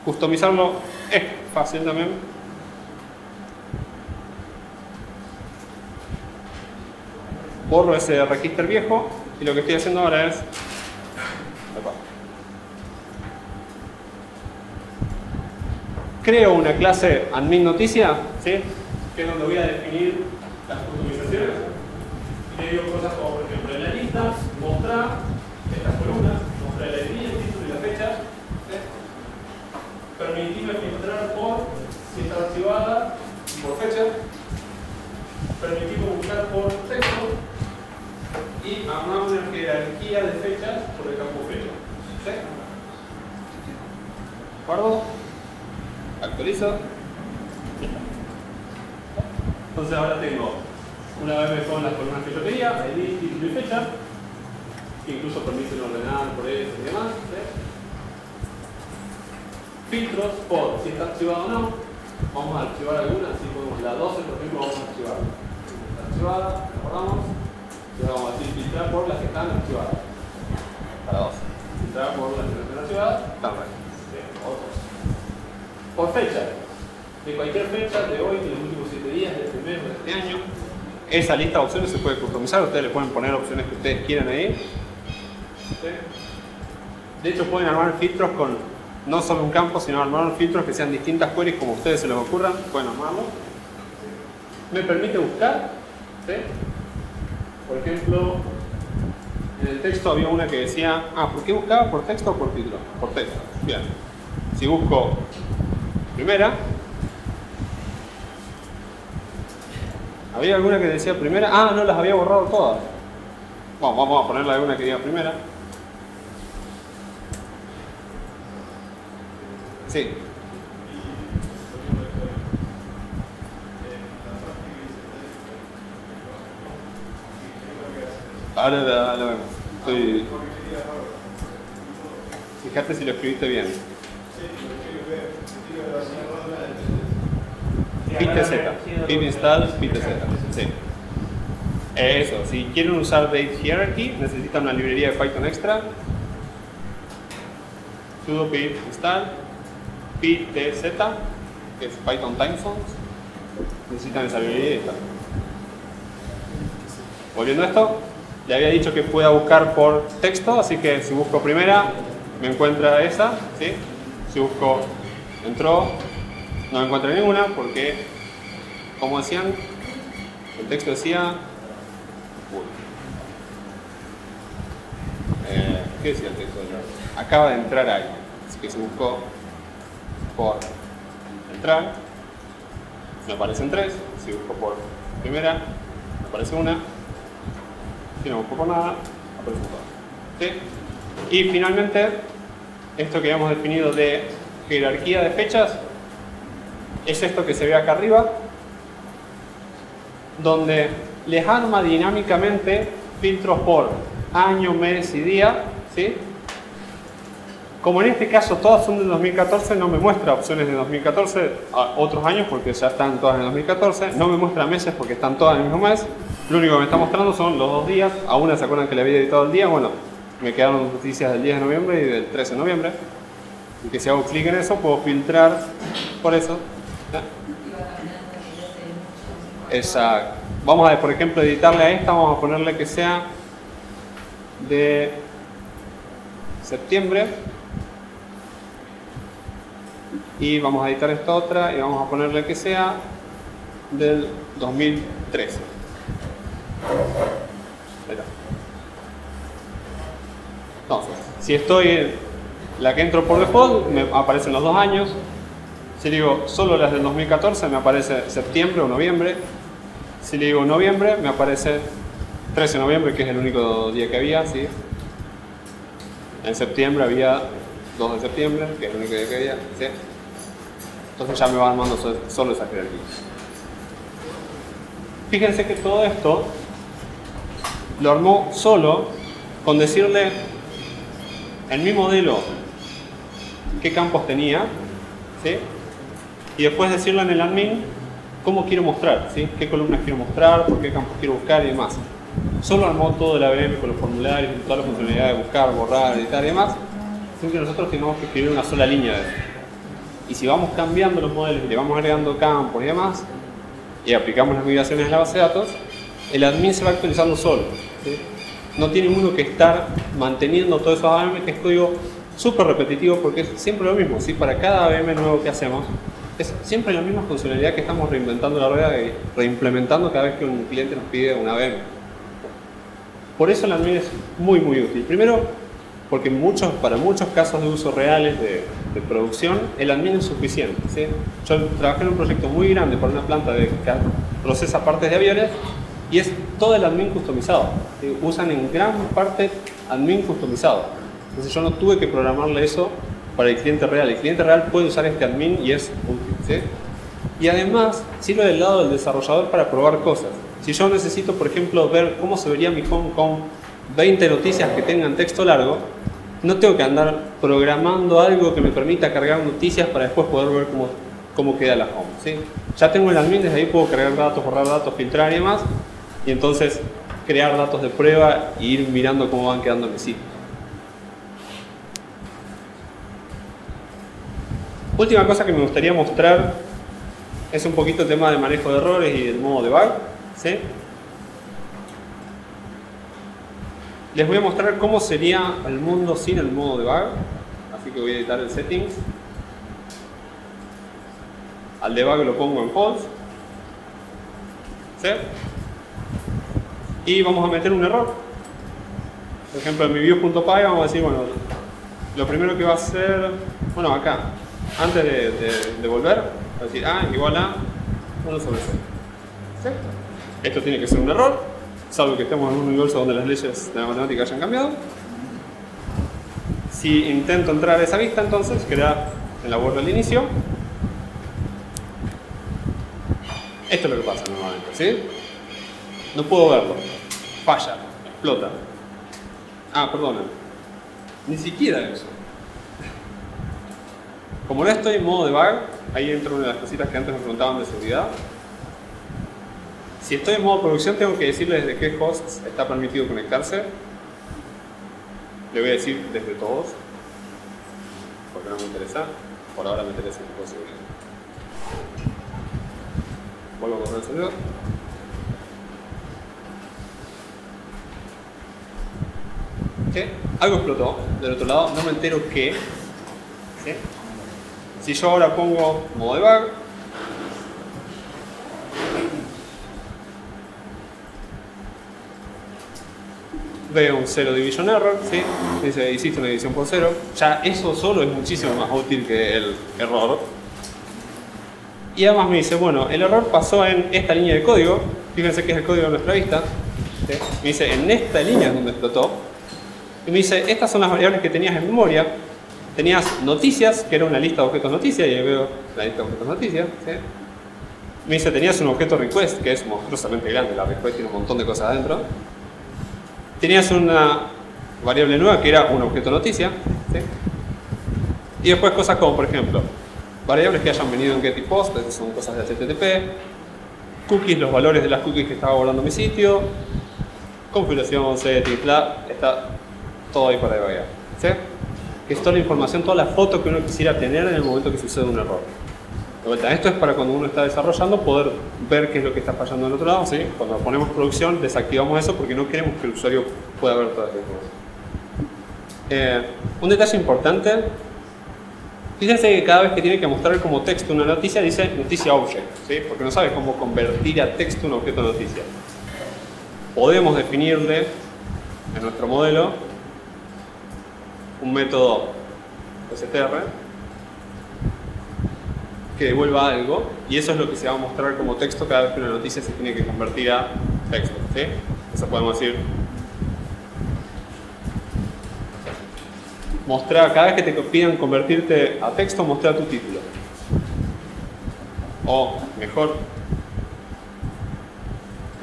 Customizarlo es fácil también. Borro ese registro viejo y lo que estoy haciendo ahora es creo una clase admin noticia, ¿sí? Que es donde voy a definir las customizaciones. Y le digo cosas como, por ejemplo, en la lista, mostrar estas columnas, mostrar la línea, el título y la fecha. ¿Sí? Permitirme filtrar por si está archivada y por fecha. Permitimos buscar por texto y armamos una jerarquía de fechas por el campo fecha. ¿Sí? ¿Guardo? Actualizo. Entonces ahora tengo una vez con las columnas que yo quería, ID, título y fecha, que incluso permiten ordenar por eso y demás. ¿Sí? Filtros por si está archivado o no. Vamos a archivar alguna, así podemos, la 12 por ejemplo vamos a archivarla. Está archivada, la guardamos, y vamos a decir filtrar por las que están archivadas. Para 12. Filtrar por las que no están archivadas, están bien. Otros. Por fecha. De cualquier fecha, de hoy, de los últimos 7 días, de este mes o de este año. Esa lista de opciones se puede customizar, ustedes le pueden poner opciones que ustedes quieran ahí. ¿Sí? De hecho pueden armar filtros con no solo un campo, sino armar filtros que sean distintas queries como a ustedes se les ocurran, pueden armarlo. Me permite buscar, ¿sí? Por ejemplo, en el texto había una que decía, ¿por qué buscaba? ¿Por texto o por título? Por texto. Bien. Si busco primera, ¿había alguna que decía primera? No, las había borrado todas. Bueno, vamos a ponerle alguna que diga primera. Sí. Ahora lo vemos. Fíjate si lo escribiste bien. PIT-Z. Pip install PIT-Z. Sí. Eso. Si quieren usar Date Hierarchy, necesitan una librería de Python extra. Sudo pip install PIT-Z, que es Python Time Zones. Necesitan esa librería y está. Volviendo a esto, le había dicho que pueda buscar por texto, así que si busco primera, me encuentra esa, ¿sí? Si busco entró, no me encuentra ninguna porque, como decían, el texto decía... ¿qué decía el texto? Acaba de entrar alguien, así que si busco por entrar, me aparecen 3, si busco por primera, me aparece una, si no busco por nada, aparecen todas. ¿Sí? Y finalmente, esto que habíamos definido de jerarquía de fechas, es esto que se ve acá arriba, donde les arma dinámicamente filtros por año, mes y día, ¿sí? Como en este caso todas son de 2014, no me muestra opciones de 2014 a otros años porque ya están todas en 2014. No me muestra meses porque están todas en el mismo mes. Lo único que me está mostrando son los 2 días. A una se acuerdan que le había editado el día. Bueno, me quedaron noticias del 10 de noviembre y del 13 de noviembre. Y que si hago clic en eso puedo filtrar por eso. Exacto. Vamos a ver, por ejemplo, editarle a esta. Vamos a ponerle que sea de septiembre. Y vamos a editar esta otra y vamos a ponerle que sea del 2013. Entonces, si estoy en la que entro por default, me aparecen los 2 años. Si le digo solo las del 2014, me aparece septiembre o noviembre. Si le digo noviembre, me aparece 13 de noviembre, que es el único día que había. ¿Sí? En septiembre había 2 de septiembre, que es el único día que había. ¿Sí? Entonces ya me va armando solo esa jerarquía. Fíjense que todo esto lo armó solo con decirle en mi modelo qué campos tenía, ¿sí? Y después decirle en el admin cómo quiero mostrar, ¿sí? Qué columnas quiero mostrar, por qué campos quiero buscar y demás. Solo armó todo el ABM con los formularios y toda la funcionalidad de buscar, borrar, editar y demás, sin que nosotros tengamos que escribir una sola línea de eso. Y si vamos cambiando los modelos y le vamos agregando campos y demás, y aplicamos las migraciones en la base de datos, el admin se va actualizando solo, ¿sí? No tiene uno que estar manteniendo todo eso ABM, que es código súper repetitivo porque es siempre lo mismo, ¿sí? Para cada ABM nuevo que hacemos, es siempre la misma funcionalidad que estamos reinventando la rueda y reimplementando cada vez que un cliente nos pide un ABM. Por eso el admin es muy útil. Primero, porque para muchos casos de uso reales de producción, el admin es suficiente, ¿sí? Yo trabajé en un proyecto muy grande para una planta que procesa partes de aviones y es todo el admin customizado, ¿sí? Usan en gran parte admin customizado. Entonces yo no tuve que programarle eso para el cliente real. El cliente real puede usar este admin y es útil, ¿sí? Y además sirve del lado del desarrollador para probar cosas. Si yo necesito, por ejemplo, ver cómo se vería mi home con 20 noticias que tengan texto largo, no tengo que andar programando algo que me permita cargar noticias para después poder ver cómo queda la home, ¿sí? Ya tengo el admin, desde ahí puedo cargar datos, borrar datos, filtrar y demás, y entonces crear datos de prueba e ir mirando cómo van quedando mis sitios. Última cosa que me gustaría mostrar es un poquito el tema de manejo de errores y el modo debug, ¿sí? Les voy a mostrar cómo sería el mundo sin el modo debug, así que voy a editar el settings. Al debug lo pongo en false, ¿sí? Y vamos a meter un error. Por ejemplo, en mi view.py vamos a decir, bueno, lo primero que va a hacer, bueno, acá, antes de volver, va a decir A igual a 1 sobre 0. ¿Sí? Esto tiene que ser un error, salvo que estemos en un universo donde las leyes de la matemática hayan cambiado. Si intento entrar a esa vista, entonces, que era en la URL al inicio, esto es lo que pasa normalmente, ¿sí? No puedo verlo, falla, explota. Ah, perdona, ni siquiera eso. Como no estoy en modo debug, ahí entra una de las cositas que antes me preguntaban de seguridad. Si estoy en modo producción, tengo que decirle desde qué hosts está permitido conectarse. Le voy a decir desde todos, porque no me interesa. Por ahora me interesa el tipo de seguridad. Vuelvo a correr el servidor. ¿Sí? Algo explotó del otro lado, no me entero qué. ¿Sí? Si yo ahora pongo modo debug, veo un 0 division error, ¿sí? Dice hiciste una división por 0. Ya eso solo es muchísimo más útil que el error. Y además me dice, bueno, el error pasó en esta línea de código. Fíjense que es el código de nuestra vista, ¿sí? Me dice, en esta línea es donde explotó. Y me dice, estas son las variables que tenías en memoria. Tenías noticias, que era una lista de objetos noticias, y ahí veo la lista de objetos noticias, ¿sí? Me dice, tenías un objeto request, que es monstruosamente grande, la request tiene un montón de cosas adentro. Tenías una variable nueva que era un objeto noticia, ¿sí? Y después cosas como, por ejemplo, variables que hayan venido en get y post, estas son cosas de HTTP, cookies, los valores de las cookies que estaba guardando mi sitio, configuración, settings, bla, está todo ahí para debugar, ¿sí? Que es toda la información, toda la foto que uno quisiera tener en el momento que sucede un error. De vuelta, esto es para cuando uno está desarrollando poder ver qué es lo que está fallando del otro lado, ¿sí? Cuando ponemos producción desactivamos eso porque no queremos que el usuario pueda ver toda esa información. Un detalle importante, fíjense que cada vez que tiene que mostrar como texto una noticia dice noticia object, ¿sí? Porque no sabe cómo convertir a texto un objeto noticia. Podemos definirle en nuestro modelo un método str que devuelva algo, y eso es lo que se va a mostrar como texto cada vez que una noticia se tiene que convertir a texto, ¿sí? Eso podemos decir, mostrar, cada vez que te pidan convertirte a texto, mostrar tu título. O mejor,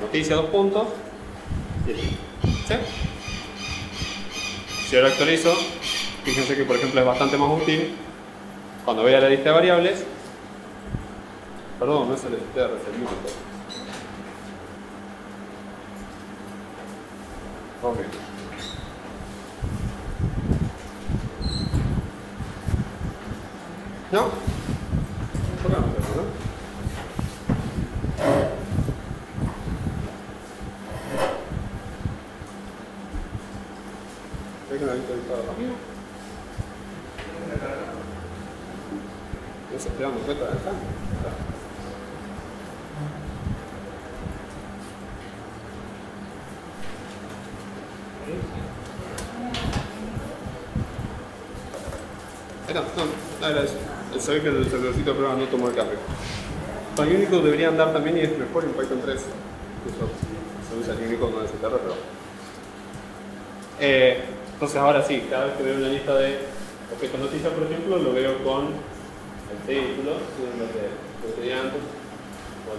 noticia, dos puntos, y el título, ¿sí? Si ahora actualizo, fíjense que por ejemplo es bastante más útil cuando vea la lista de variables. Perdón, no es el str, es el límite. Ok. ¿No? ¿Por qué no tengo, no? ¿Ves que no he visto rápido? ¿No se estoy dando cuenta de acá? Se ve que el servidorcito de prueba no tomó el cambio. Con Unicode debería andar también y es mejor en Python 3. Incluso se usa el Unicode con STR, pero... entonces ahora sí, cada vez que veo una lista de objetos noticias, por ejemplo, lo veo con el título, lo que tenía antes.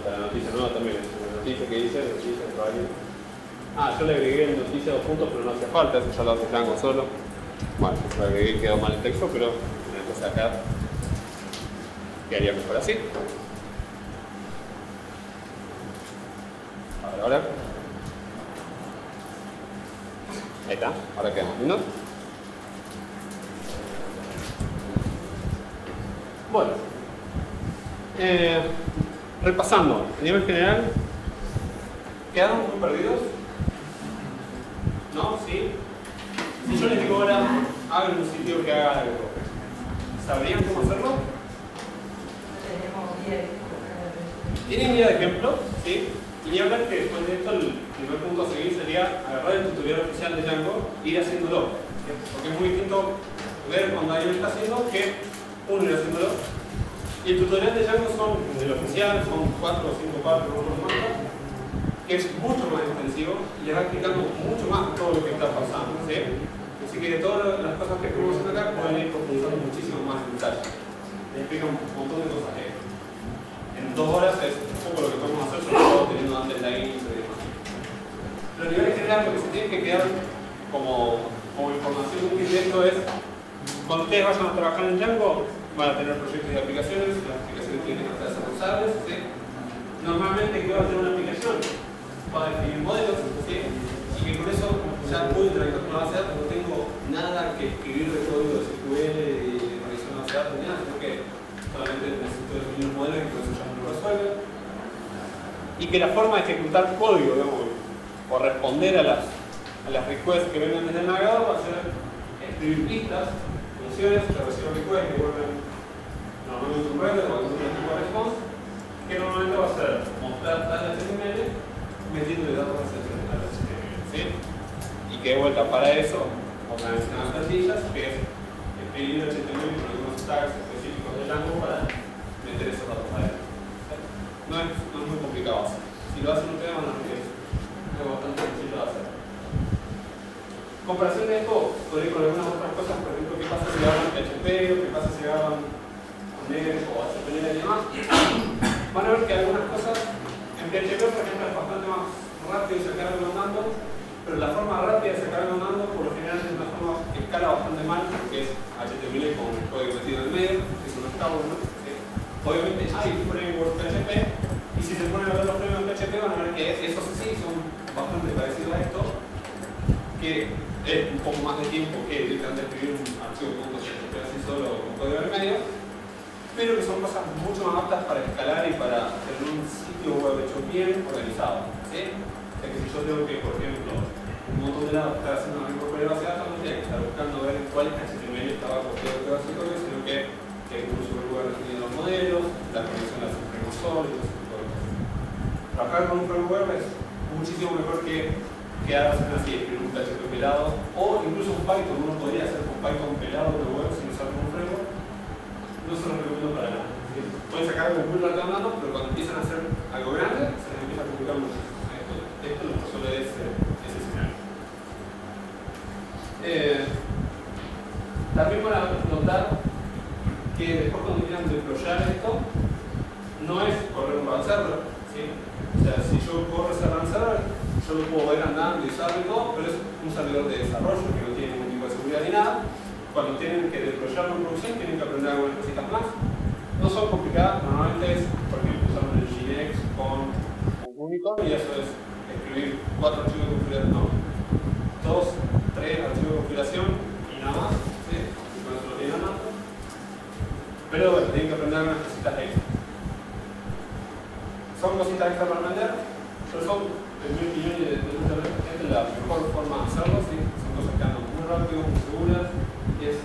La noticia nueva también es una noticia que dice, noticia, value. Yo le agregué el noticia 2 puntos, pero no hacía falta, eso ya lo hace Django solo. Bueno, lo agregué y quedó mal el texto, pero entonces acá quedaría mejor así. Ahora. Ahí está, ahora quedamos ¿no? Bueno. Repasando, a nivel general, ¿quedaron muy perdidos? ¿No? ¿Sí? Si yo les digo ahora, hagan un sitio que haga algo, ¿sabrían cómo hacerlo? ¿Tienen guía de ejemplo? ¿Sí? Y hablar que después de esto, el primer punto a seguir sería agarrar el tutorial oficial de Django e ir haciéndolo. Porque es muy distinto ver cuando alguien lo está haciendo que uno ir haciéndolo. Y el tutorial de Django son, el oficial, son 4 o 5 partes, no más, que es mucho más extensivo y le va explicando mucho más todo lo que está pasando. ¿Sí? Así que de todas las cosas que estuvimos haciendo acá pueden ir profundizando muchísimo más en detalle. Le explica un montón de cosas. En 2 horas es un poco lo que podemos hacer, sobre todo teniendo antes la intro y demás. Pero a nivel general, lo que se tiene que quedar como información útil de esto es: cuando ustedes vayan a trabajar en Django, van a tener proyectos de aplicaciones, las aplicaciones tienen que estar responsables. ¿Sí? Normalmente, ¿qué va a tener una aplicación? Va a definir modelos, ¿sí? Y que con eso ya puedo interactuar con la base de datos, no tengo nada que escribir de código de SQL, de revisión de base de datos, ni nada, sino que solamente necesito definir un modelo y con eso ya me lo resuelve. Y que la forma de ejecutar código, digamos, o responder a las requests que vengan desde el navegador va a ser escribir listas, funciones que reciben requests que vuelven normalmente un record o algún tipo de response, que normalmente va a ser mostrar tal HTML metiéndole datos al HTML. ¿Sí? Y que de vuelta para eso organizan las plantillas, que es escribir HTML con algunos tags específicos de Django para meter esos datos para él. No es muy complicado hacer. Si lo hacen ustedes van a ver que es bastante sencillo de hacer. Comparación de esto, podría ir con algunas otras cosas, por ejemplo, qué pasa si agarran PHP, o qué pasa si agarran Next o HTML y demás. Van a ver que algunas cosas en PHP, por ejemplo, es bastante más rápido de sacar algo andando, pero la forma rápida de sacar algo andando por lo general es una forma que escala bastante mal, que es HTML con el código metido en el medio, que eso no está bueno. Obviamente hay frameworks PHP, y si se ponen a ver los frameworks PHP van a ver que esos sí son bastante parecidos a esto, que es un poco más de tiempo que directamente escribir un archivo .php así solo con código en el medio, pero que son cosas mucho más aptas para escalar y para tener un sitio web hecho bien organizado. ¿Sí? O sea que si yo tengo que, por ejemplo, un montón de datos estar haciendo una incorporación de base de datos, no tengo que estar buscando ver cuál HTML estaba copiado de base de datos, sino que incluso lugar definiendo los modelos, la conexión a los frameworks sólidos, ese tipo de cosas. Trabajar con un framework es muchísimo mejor que quedarse así, escribir un PHP pelado, o incluso un Python. Uno podría hacer con Python pelado de web sin usar un framework. No se lo recomiendo para nada. Pueden sacar algo muy andando, pero cuando empiezan a hacer algo grande, se les empieza a complicar mucho. Esto lo resuelve ese escenario. También van a notar que después cuando quieran deployar esto, no es correr un run server, ¿sí? O sea, si yo corro ese run server, yo lo puedo ver andando y usarlo y todo, pero es un servidor de desarrollo que no tiene ningún tipo de seguridad ni nada. Cuando tienen que deployarlo en producción, tienen que aprender algunas cositas más. No son complicadas, normalmente es, por ejemplo, usar un Nginx con un Unicode, y eso es escribir 4 archivos de configuración, no, 2, 3 archivos de configuración y nada más, ¿sí? Y con eso lo tienen andando. Pero bueno, tienen que aprender algunas cositas extra. Son cositas extra para aprender, pero son, en mi opinión y de mucha gente, la mejor forma de hacerlo, ¿sí? Son cosas que andan muy rápido, muy seguras, y es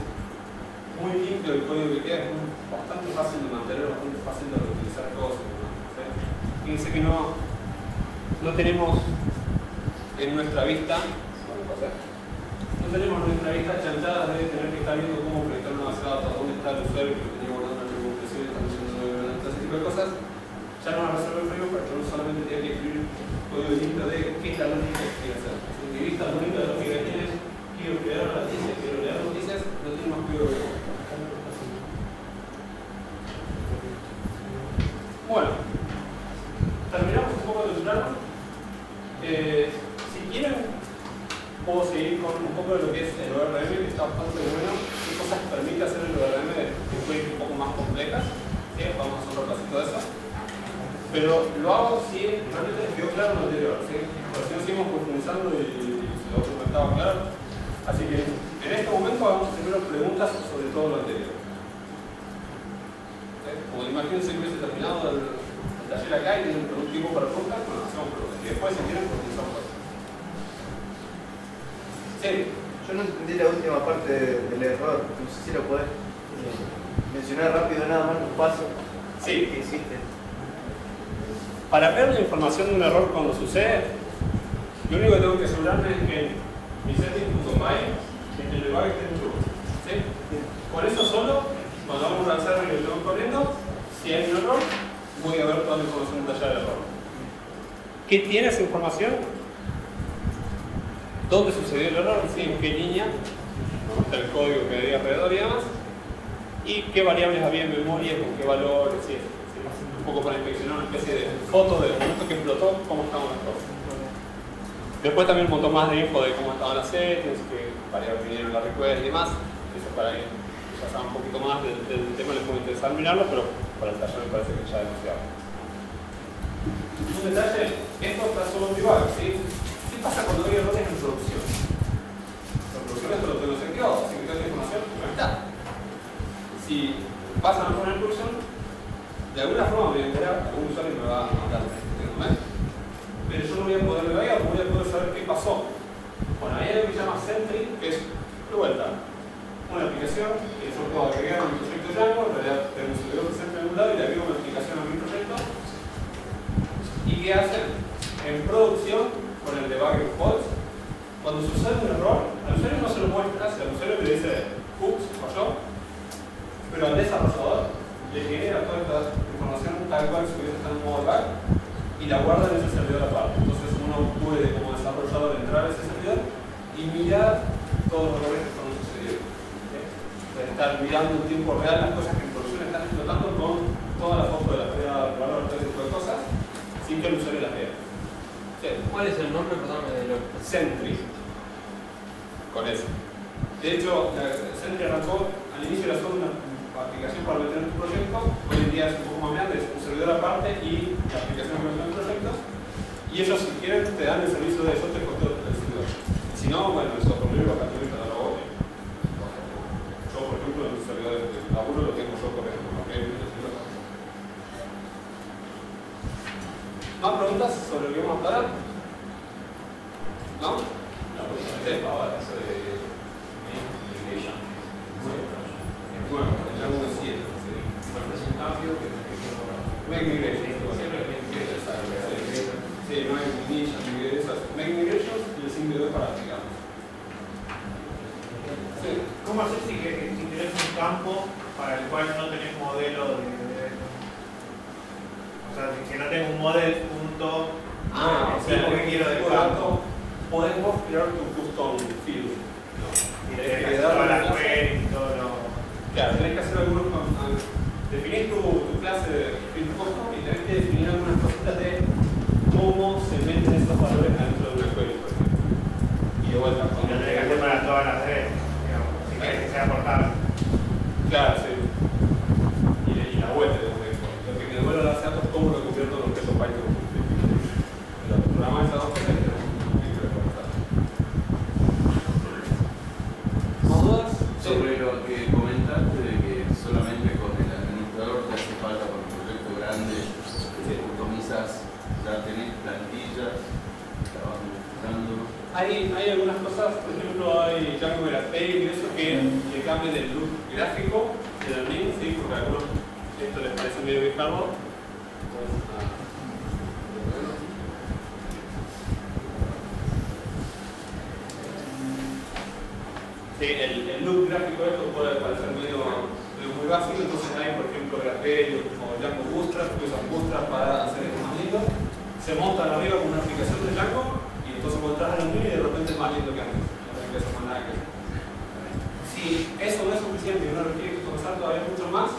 muy limpio el código que queda, es bastante fácil de mantener, bastante fácil de reutilizar cosas. ¿Sí? Fíjense que no tenemos en nuestra vista, no tenemos en nuestra vista chanchadas de tener que estar viendo cómo proyectar una base de datos, dónde está el usuario que tenía guardado una documentación y estamos haciendo ese tipo de cosas, ya no va a resolver el framework porque uno solamente tiene que escribir código distinto de qué es la lógica que quiere hacer. Si mi vista única de lógica que tiene es quiero crear una noticia, quiero leer noticias, no tiene más código que hacer. Bueno, terminamos un poco de ilustrar. Si quieren, puedo seguir con un poco de lo que es el ORM, que está bastante bueno. ¿Qué cosas permite hacer el ORM de queries un poco más complejas? ¿Sí? Vamos a hacer un repasito de eso. Pero lo hago si realmente quedó claro en lo anterior. ¿Sí? Por si no seguimos profundizando y si lo otro no estaba claro. Así que en este momento vamos a hacer preguntas sobre todo lo anterior. Como imagínense que hubiese terminado el taller acá y tienen un tiempo para preguntas, bueno, hacemos preguntas. Y después, si quieren, profundizamos por eso. Sí. Yo no entendí la última parte del error. No sé si lo podés mencionar rápido, nada más los pasos Sí. que hiciste. Para ver la información de un error cuando sucede, lo único que tengo que asegurarme es que mi setting.my el debug esté en true. ¿Sí? Con eso solo, cuando vamos a lanzar y lo estamos corriendo, si hay un error, voy a ver toda la información detallada del error. ¿Qué tiene esa información? ¿Dónde sucedió el error? ¿Sí? ¿En qué línea? ¿Dónde está el código que había alrededor y demás? ¿Y qué variables había en memoria? ¿Con qué valores? ¿Sí? Un poco para inspeccionar una especie de foto del momento que explotó, cómo estaban las cosas. Después también un montón más de info de cómo estaban las settings, qué variables vinieron la request y demás. Eso para que ya saben un poquito más del tema, les puede interesar mirarlo, pero para el taller me parece que ya es demasiado. Un detalle, esto está solo en debug, ¿sí? ¿Qué pasa cuando hay errores en producción? La producción esto lo tengo seteado, así que toda esta información no está. Si pasan a poner en producción, de alguna forma me voy a enterar, algún usuario me va a mandar pero yo no voy a poder ver, voy a poder saber qué pasó. Bueno, hay algo que se llama Sentry, que es, de vuelta, una aplicación que yo puedo agregar a mi proyecto Django. En realidad tengo un servidor de Sentry en un lado y le agrego una aplicación a mi proyecto. ¿Y qué hacen? En producción, con el debugging false, cuando sucede un error, al usuario no se lo muestra, si al usuario le dice, ups, falló, pero al desarrollador le genera toda esta información tal cual si hubiese estado en modo debug y la guarda en ese servidor aparte. Entonces uno puede, como desarrollador, entrar a ese servidor y mirar todos los errores que están sucediendo. Estar mirando en tiempo real las cosas que en producción están explotando con toda la foto de la pérdida de valor, todo ese tipo de cosas, sin que el usuario las vea. Sí. ¿Cuál es el nombre, perdón, de lo que Sentry. Con eso. De hecho, Sentry arrancó al inicio era solo una aplicación para meter en tu proyecto. Hoy en día es un poco más grande, es un servidor aparte y la aplicación que meter en proyectos. Y ellos, si quieren, te dan el servicio de yo te costeo el servidor. Si no, bueno, el software libre lo captura y te lo hago. Yo, por ejemplo, en el servidor de laburo lo tengo yo corriendo. ¿Más preguntas sobre lo que vamos a hablar? ¿No? Ahora, eso de migration. Bueno, el Django 7. Bueno, es un cambio que Make migration. siempre es bien. Sí, no hay initial, make migration y el simple para aplicarlo. Sí. ¿Cómo hacer si tenés un campo para el cual no tenés modelo de o sea, que no tengo un model punto O sea, que quiero del por lo tanto, campo podemos crear tu custom field. y tenés que hacer todas las queries y todo lo... Claro, tenés que hacer algunos. Definir tu clase de field custom y tenés que definir algunas cositas de cómo se meten esos valores dentro de una query, por ejemplo. Y de vuelta, Y lo tenés que hacer para todas las redes, digamos, si querés que sea portable. Claro, sí. Y la vuelta, lo que me devuelve la base de datos, cómo lo convierto en un objeto Python. Pero programar esas dos cosas y tenemos un filtro de conectar. ¿Más dudas? Sobre lo que comentaste de que solamente con el administrador te hace falta para un proyecto grande, te customizas, ya tenés plantillas, la vas modificando. Hay algunas cosas, por ejemplo, hay Django Graphic y eso que le cambien el look gráfico del link, ¿sí? Porque a algunos esto les parece medio viejardo. Sí, el look gráfico de esto puede parecer medio muy muy básico, entonces hay, por ejemplo, GraphQL o Django Bootstrap, que usan Bootstrap para hacer esto más lindo. Se montan arriba con una aplicación de Django y entonces vos entras al menú y de repente es más lindo que antes. No tenés que hacer más nada que eso. Si eso no es suficiente y uno requiere customizar todavía mucho más,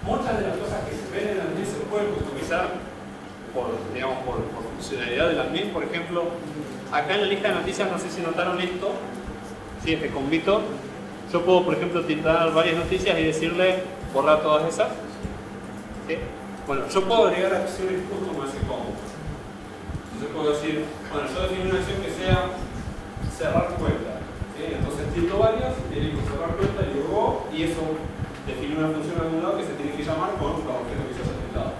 muchas de las cosas que se ven en el admin se pueden customizar por funcionalidad del admin. Por ejemplo, acá en la lista de noticias, no sé si notaron esto, ¿sí? Este combito. Yo puedo, por ejemplo, tildar varias noticias y decirle borrar todas esas. ¿Sí? Bueno, yo puedo agregar acciones custom a ese combo. Entonces puedo decir, bueno, yo defino una acción que sea cerrar cuenta. ¿Sí? Entonces tildo varias, elijo cerrar cuenta y digo go, y eso define una función en algún lado que se tiene que llamar con los objetos que se han tildado.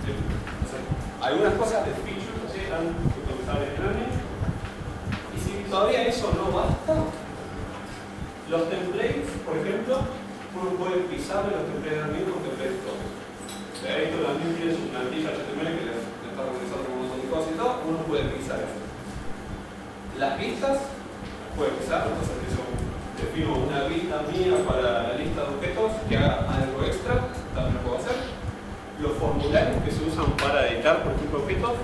¿Sí? Entonces, algunas cosas de features ¿sí? Están utilizables en admin. Y si todavía eso no basta, los templates, por ejemplo, uno puede pisarle los templates de admin con templates todos. Esto también tiene su plantilla HTML que les está organizando con un montón de cosas y todo, uno puede pisar eso. Las vistas, puede pisar, entonces yo defino una vista mía para la lista de objetos que haga algo extra, también lo puedo hacer. Los formularios que se usan para editar, por ejemplo, objetos,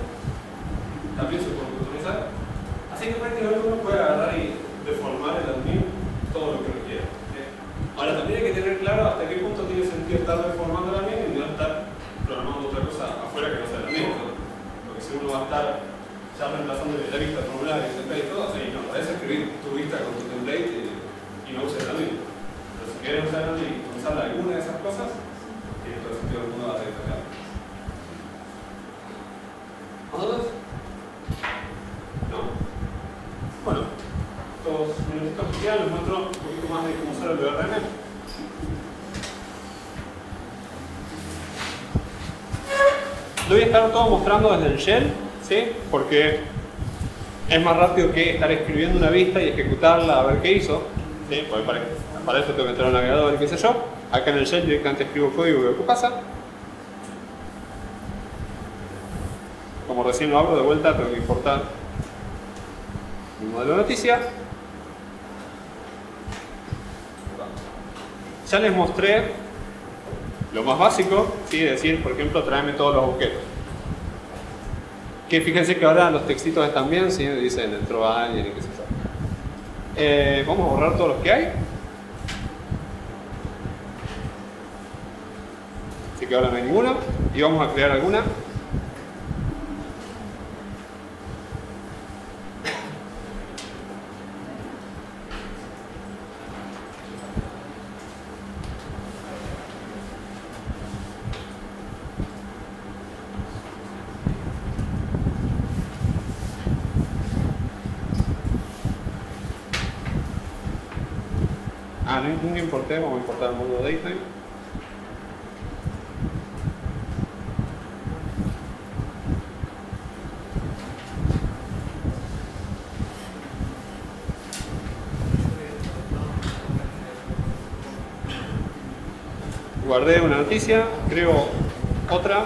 también se pueden customizar. Así que prácticamente uno puede agarrar y deformar el admin todo lo que requiera. Ahora también hay que tener claro hasta qué punto tiene sentido estar deformando el admin y no estar programando otra cosa afuera que no sea el admin. Porque si uno va a estar ya reemplazando la vista, formulario, template y todo, sí, no, parece escribir tu vista con tu template y no usar el admin. Pero si quieres usar el admin y usar alguna de esas cosas, tiene todo el sentido del mundo va a ser destacado. ¿Otros? ¿No? Bueno, estos minutitos que quedan les muestro un poquito más de cómo usar el ORM. Lo voy a estar todo mostrando desde el shell, ¿sí? Porque es más rápido que estar escribiendo una vista y ejecutarla a ver qué hizo, ¿sí? Porque para eso tengo que entrar al navegador y qué sé yo. Acá en el shell directamente escribo código y veo qué pasa. Como recién lo abro de vuelta, tengo que importar mi modelo de noticia. Ya les mostré lo más básico, ¿sí? Es decir, por ejemplo, tráeme todos los objetos. Que fíjense que ahora los textitos están bien, ¿sí? Dicen entró alguien y qué sé yo. Vamos a borrar todos los que hay. Así que ahora no hay ninguno. Y vamos a crear alguna. No importé, vamos a importar el módulo Datetime. Guardé una noticia, creo otra.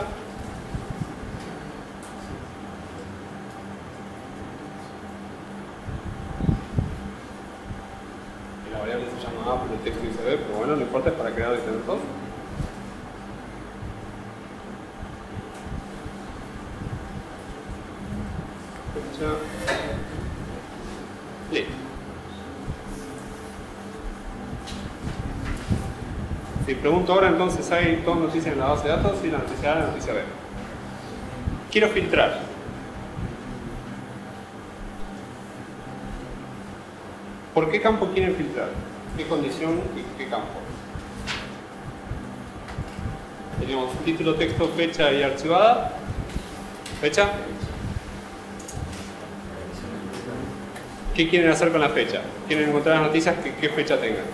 El texto y se ve, pero bueno, no importa, es para crear y tener todo. Listo. Si pregunto ahora, entonces hay dos noticias en la base de datos, y la noticia A y la noticia B. Quiero filtrar. ¿Por qué campo quieren filtrar? ¿Qué condición y qué campo? Tenemos título, texto, fecha y archivada. ¿Fecha? ¿Qué quieren hacer con la fecha? ¿Quieren encontrar las noticias que qué fecha tengan?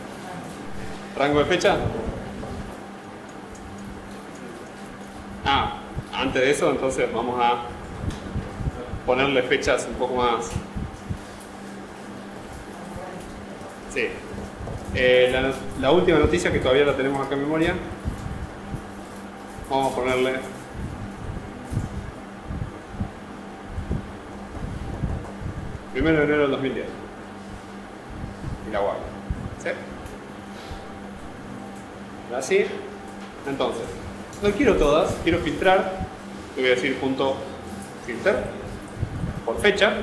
¿Rango de fecha? Antes de eso, entonces vamos a ponerle fechas un poco más. Sí. La última noticia, que todavía la tenemos acá en memoria, vamos a ponerle primero de enero del 2010 y la guardo. ¿Sí? Así. Entonces, no quiero todas, quiero filtrar. Le voy a decir punto filter por fecha.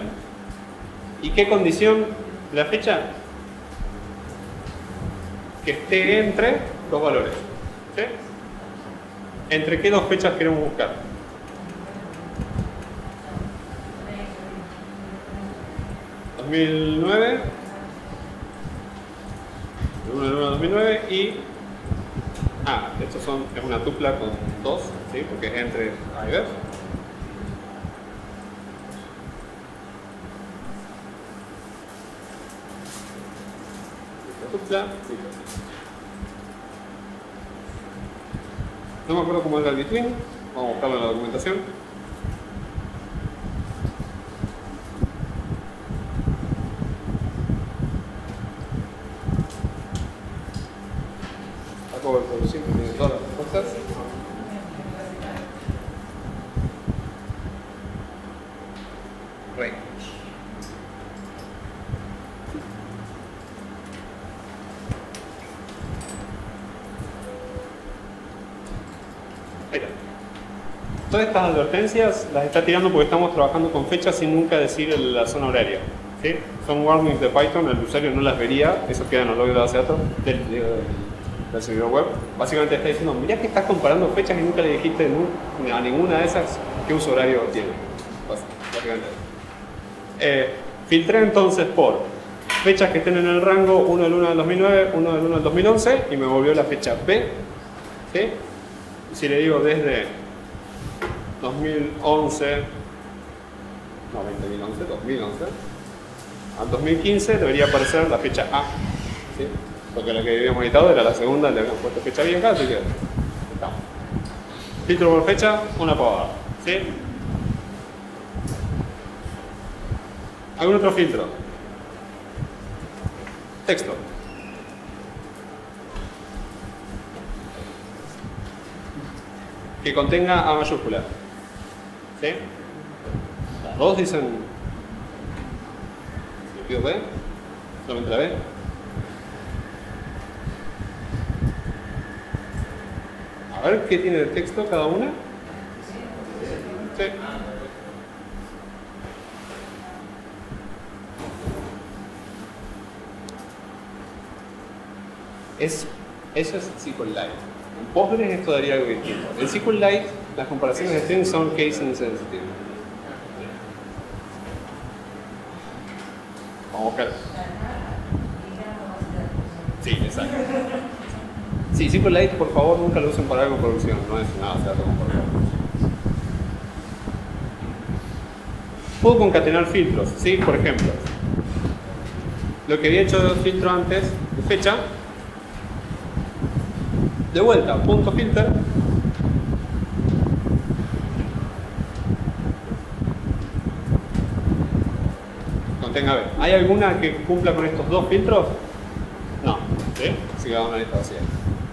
¿Y qué condición de la fecha? Que esté entre dos valores. ¿Sí? ¿Entre qué dos fechas queremos buscar? ¿2009? 1 de 2009 y... estos son, es una tupla con 2, ¿sí? Porque es entre A y B. Tupla, sí. No me acuerdo cómo era el between, vamos a buscarlo en la documentación. Acabo de producir, tiene todas las respuestas. Range. Ahí está. Todas estas advertencias las está tirando porque estamos trabajando con fechas sin nunca decir la zona horaria. ¿Sí? Son warnings de Python, el usuario no las vería, eso queda en el log de la base de datos del servidor web. Básicamente está diciendo, mirá que estás comparando fechas y nunca le dijiste a ninguna de esas qué uso horario tiene. Básicamente. Filtré entonces por fechas que estén en el rango 1 del 1 del 2009, 1 del 1 del 2011 y me volvió la fecha B. ¿Sí? Si le digo desde 2011 al 2015 debería aparecer la fecha A, ¿sí? Porque la que habíamos editado era la segunda, le habíamos puesto fecha vieja, así que estamos. Filtro por fecha, una pavada, ¿sí? ¿Algún otro filtro? Texto. Que contenga A mayúscula. ¿Sí? Las dos dicen. ¿Le pido B? ¿Solamente la B? A ver qué tiene de texto cada una. Sí. Eso es SQLite. En Postgres esto daría algo distinto. En SQLite las comparaciones de strings son case insensitive. Vamos a buscar. Sí, exacto. Sí, SQLite por favor nunca lo usen para algo en producción, no es nada, se como por favor. Puedo concatenar filtros, ¿sí? Por ejemplo, lo que había hecho de filtro antes, de fecha, de vuelta, punto filter, contenga B. ¿Hay alguna que cumpla con estos dos filtros? No, ¿sí? Así que vamos a una lista vacía.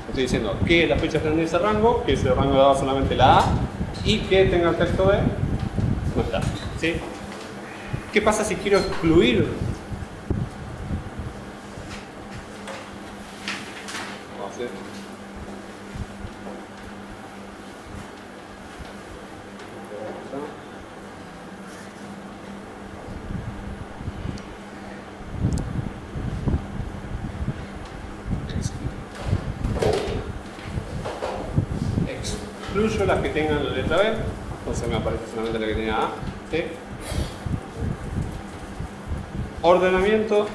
Estoy diciendo que las fechas estén en ese rango, que ese rango daba solamente la A y que tenga el texto B, no está, ¿sí? ¿Qué pasa si quiero excluir? Vamos a hacer. Excluyo las que tengan la letra B, entonces me aparece solamente la que tenía A. ¿Sí? Ordenamiento.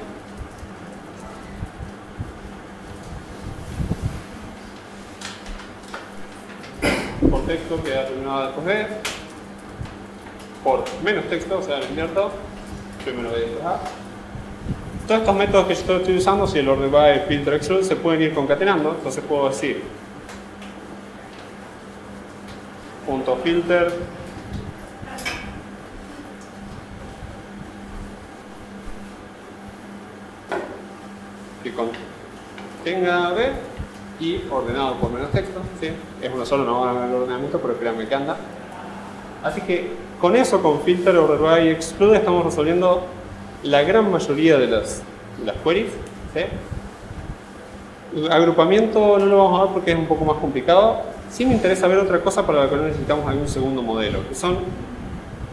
Por texto queda terminado después B. Por menos texto, o sea, eliminar todo. Primero B y después A. Todos estos métodos que yo estoy usando, si el order by, filter, exclude, se pueden ir concatenando. Entonces puedo decir punto filter que contenga B y ordenado por menos texto, ¿sí? Es uno solo, no va a haber el ordenamiento, pero créanme que anda. Así que con eso, con filter, order by y exclude, estamos resolviendo la gran mayoría de las queries, ¿sí? agrupamiento no lo vamos a ver porque es un poco más complicado. Sí me interesa ver otra cosa para la que no necesitamos algún segundo modelo, que son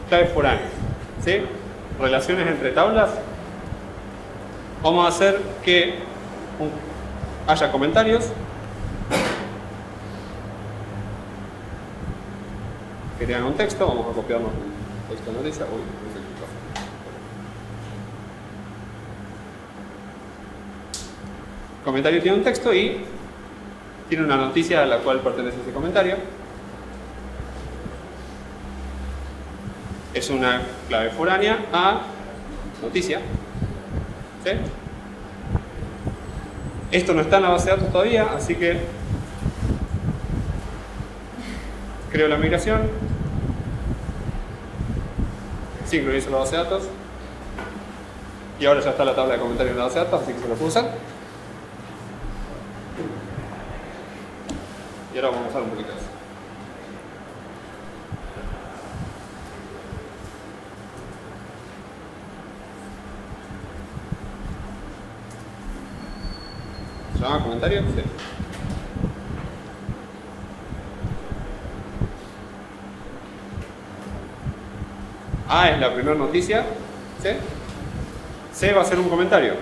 claves foráneas, ¿sí? Relaciones entre tablas. Vamos a hacer que haya comentarios que tengan un texto. Vamos a copiarnos un texto de noticia. Uy, no sé qué pasa. Comentario tiene un texto y tiene una noticia a la cual pertenece ese comentario. Es una clave foránea a noticia. ¿Sí? Esto no está en la base de datos todavía, así que creo la migración, sincronizo la base de datos y ahora ya está la tabla de comentarios en la base de datos, así que se lo puedo usar. Y ahora vamos a usar un poquito de eso. ¿Se llama comentario? Sí. A es la primera noticia. ¿Sí? C va a ser un comentario.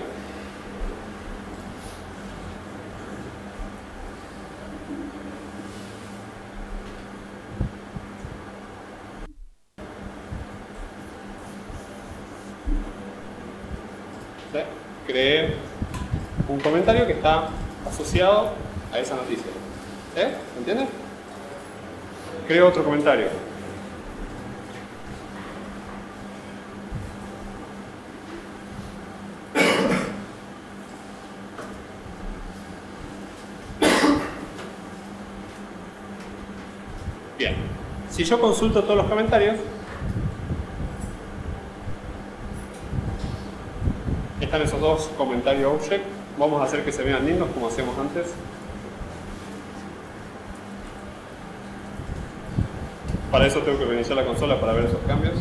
¿Sí? Creé un comentario que está asociado a esa noticia. ¿Sí? ¿Entiendes? Creo otro comentario. Bien. Si yo consulto todos los comentarios, están esos dos comentarios object. Vamos a hacer que se vean lindos como hacíamos antes. Para eso tengo que reiniciar la consola para ver esos cambios.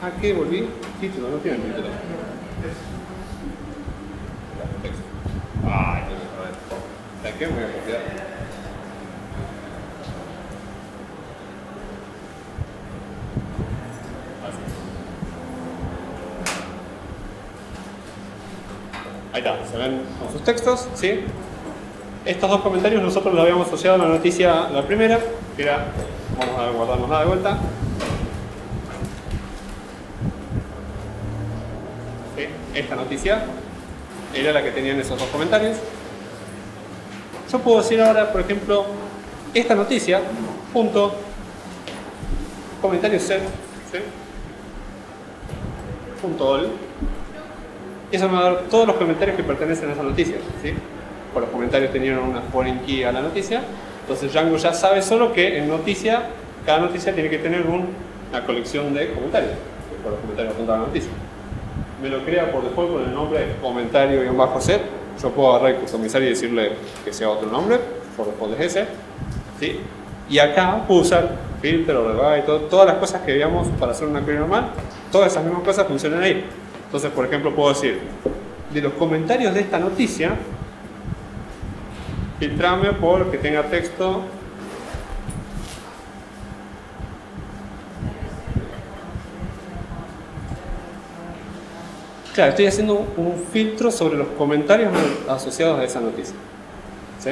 ¿A qué volví? Título, no tiene título. Ay, ¿a qué me voy a copiar? Ahí está, se ven con sus textos, ¿sí? Estos dos comentarios nosotros los habíamos asociado a la noticia, la primera, que era, vamos a guardárnosla de vuelta. ¿Sí? Esta noticia era la que tenían esos dos comentarios. Yo puedo decir ahora, por ejemplo, esta noticia, punto, comentario set, ¿sí? Punto all. Y eso me va a dar todos los comentarios que pertenecen a esa noticia, ¿sí? Por los comentarios tenían una foreign key a la noticia. Entonces Django ya sabe solo que en noticia, cada noticia tiene que tener una colección de comentarios, que por los comentarios apuntan a la noticia. Me lo crea por default con el nombre comentario-set. Yo puedo agarrar y customizar y decirle que sea otro nombre, por default es ese, ¿sí? Y acá puedo usar filter o revise, todas las cosas que veíamos para hacer una query normal, todas esas mismas cosas funcionan ahí. Entonces, por ejemplo, puedo decir, de los comentarios de esta noticia, filtrame por que tenga texto claro, estoy haciendo un filtro sobre los comentarios asociados a esa noticia. ¿Sí?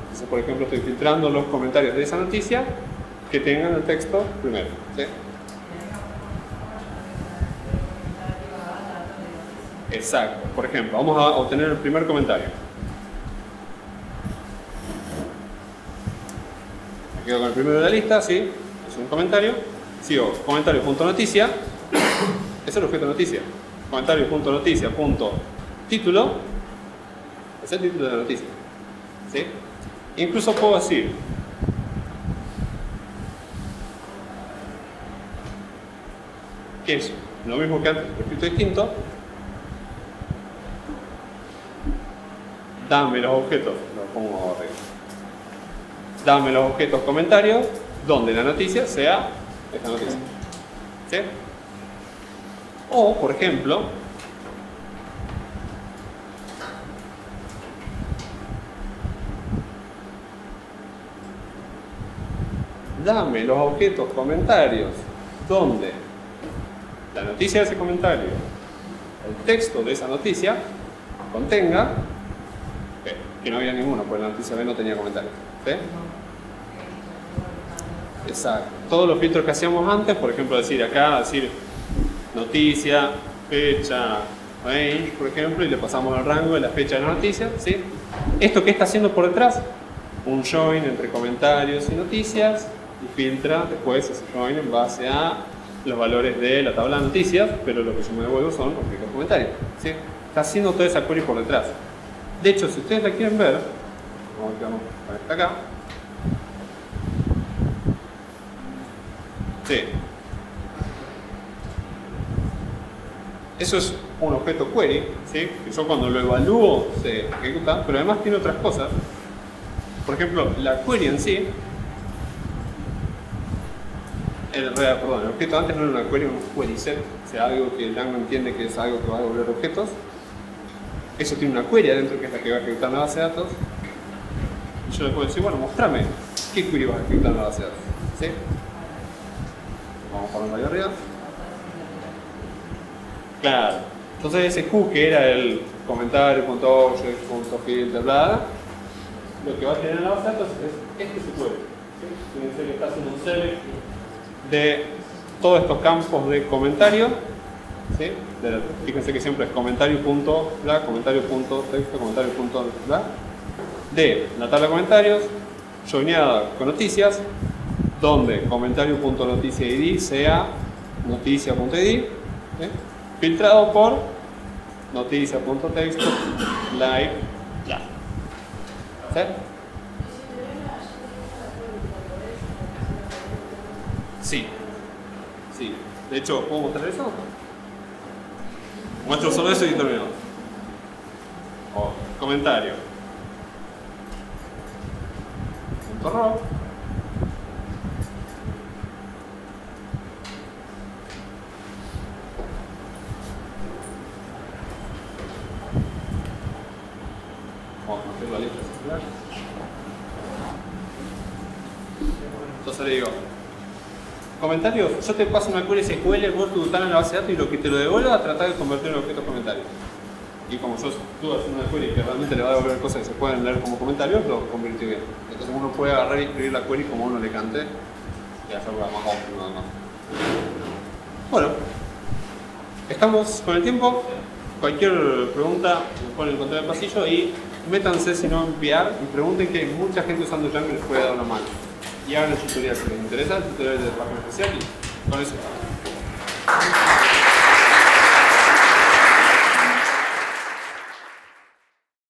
Entonces, por ejemplo, estoy filtrando los comentarios de esa noticia que tengan el texto primero. ¿Sí? Exacto. Por ejemplo, vamos a obtener el primer comentario. Me quedo con el primero de la lista, ¿sí? Es un comentario. Sigo comentario.noticia. Ese es el objeto de noticia. Comentario.noticia.título. Es el título de la noticia. ¿Sí? Incluso puedo decir que es lo mismo que antes, pero escrito distinto. Dame los objetos, lo pongo arriba. Dame los objetos comentarios donde la noticia sea esta noticia. ¿Sí? O, por ejemplo, dame los objetos comentarios donde la noticia de ese comentario, el texto de esa noticia, contenga que no había ninguno, porque la noticia B no tenía comentarios. ¿Sí? Exacto. Todos los filtros que hacíamos antes, por ejemplo, decir noticia, fecha, range, por ejemplo, y le pasamos el rango de la fecha de la noticia. ¿Sí? ¿Esto qué está haciendo por detrás? Un join entre comentarios y noticias, y filtra después ese join en base a los valores de la tabla de noticias, pero lo que yo me devuelvo son los comentarios. ¿Sí? Está haciendo toda esa query por detrás. De hecho, si ustedes la quieren ver, vamos a esta acá. Sí. Eso es un objeto query, ¿sí? Que yo cuando lo evalúo se ejecuta, pero además tiene otras cosas. Por ejemplo, la query en sí, el objeto antes no era una query, un query set, o sea, algo que Django entiende que es algo que va a devolver objetos. Eso tiene una query adentro que es la que va a ejecutar la base de datos. Y yo le puedo decir, bueno, mostrame qué query vas a ejecutar en la base de datos. ¿Sí? Vamos a ponerlo ahí arriba. Claro. Entonces ese Q que era el comentario.object.filter, bla, lo que va a tener en la base de datos es este SQL. ¿Sí? Fíjense que está haciendo un select de todos estos campos de comentario. ¿Sí? Fíjense que siempre es comentario.bla, comentario.texto, comentario.bla, de la tabla de comentarios, joineada con noticias, donde comentario.noticia.id sea noticia.id, ¿sí? Filtrado por noticia.texto, live, bla. ¿Sí? Sí. Sí. De hecho, ¿puedo mostrar eso? Muestro solo eso y termino. Comentario. .raw. Vamos a meter la letra circular. Entonces le digo, comentarios, yo te paso una query SQL, vos ejecutar en la base de datos y lo que te lo devuelva, tratar de convertirlo en objetos comentarios. Y como yo estuve haciendo una query que realmente le va a devolver cosas que se pueden leer como comentarios, lo convirtió bien. Entonces uno puede agarrar y escribir la query como uno le cante y hacerlo más óptimo además. Bueno, estamos con el tiempo. Cualquier pregunta me pueden encontrar en el pasillo y métanse si no enviar y pregunten, que hay mucha gente usando Django y les puede dar una mano. Y hagan el tutorial si les interesa, el tutorial de página especial y con eso.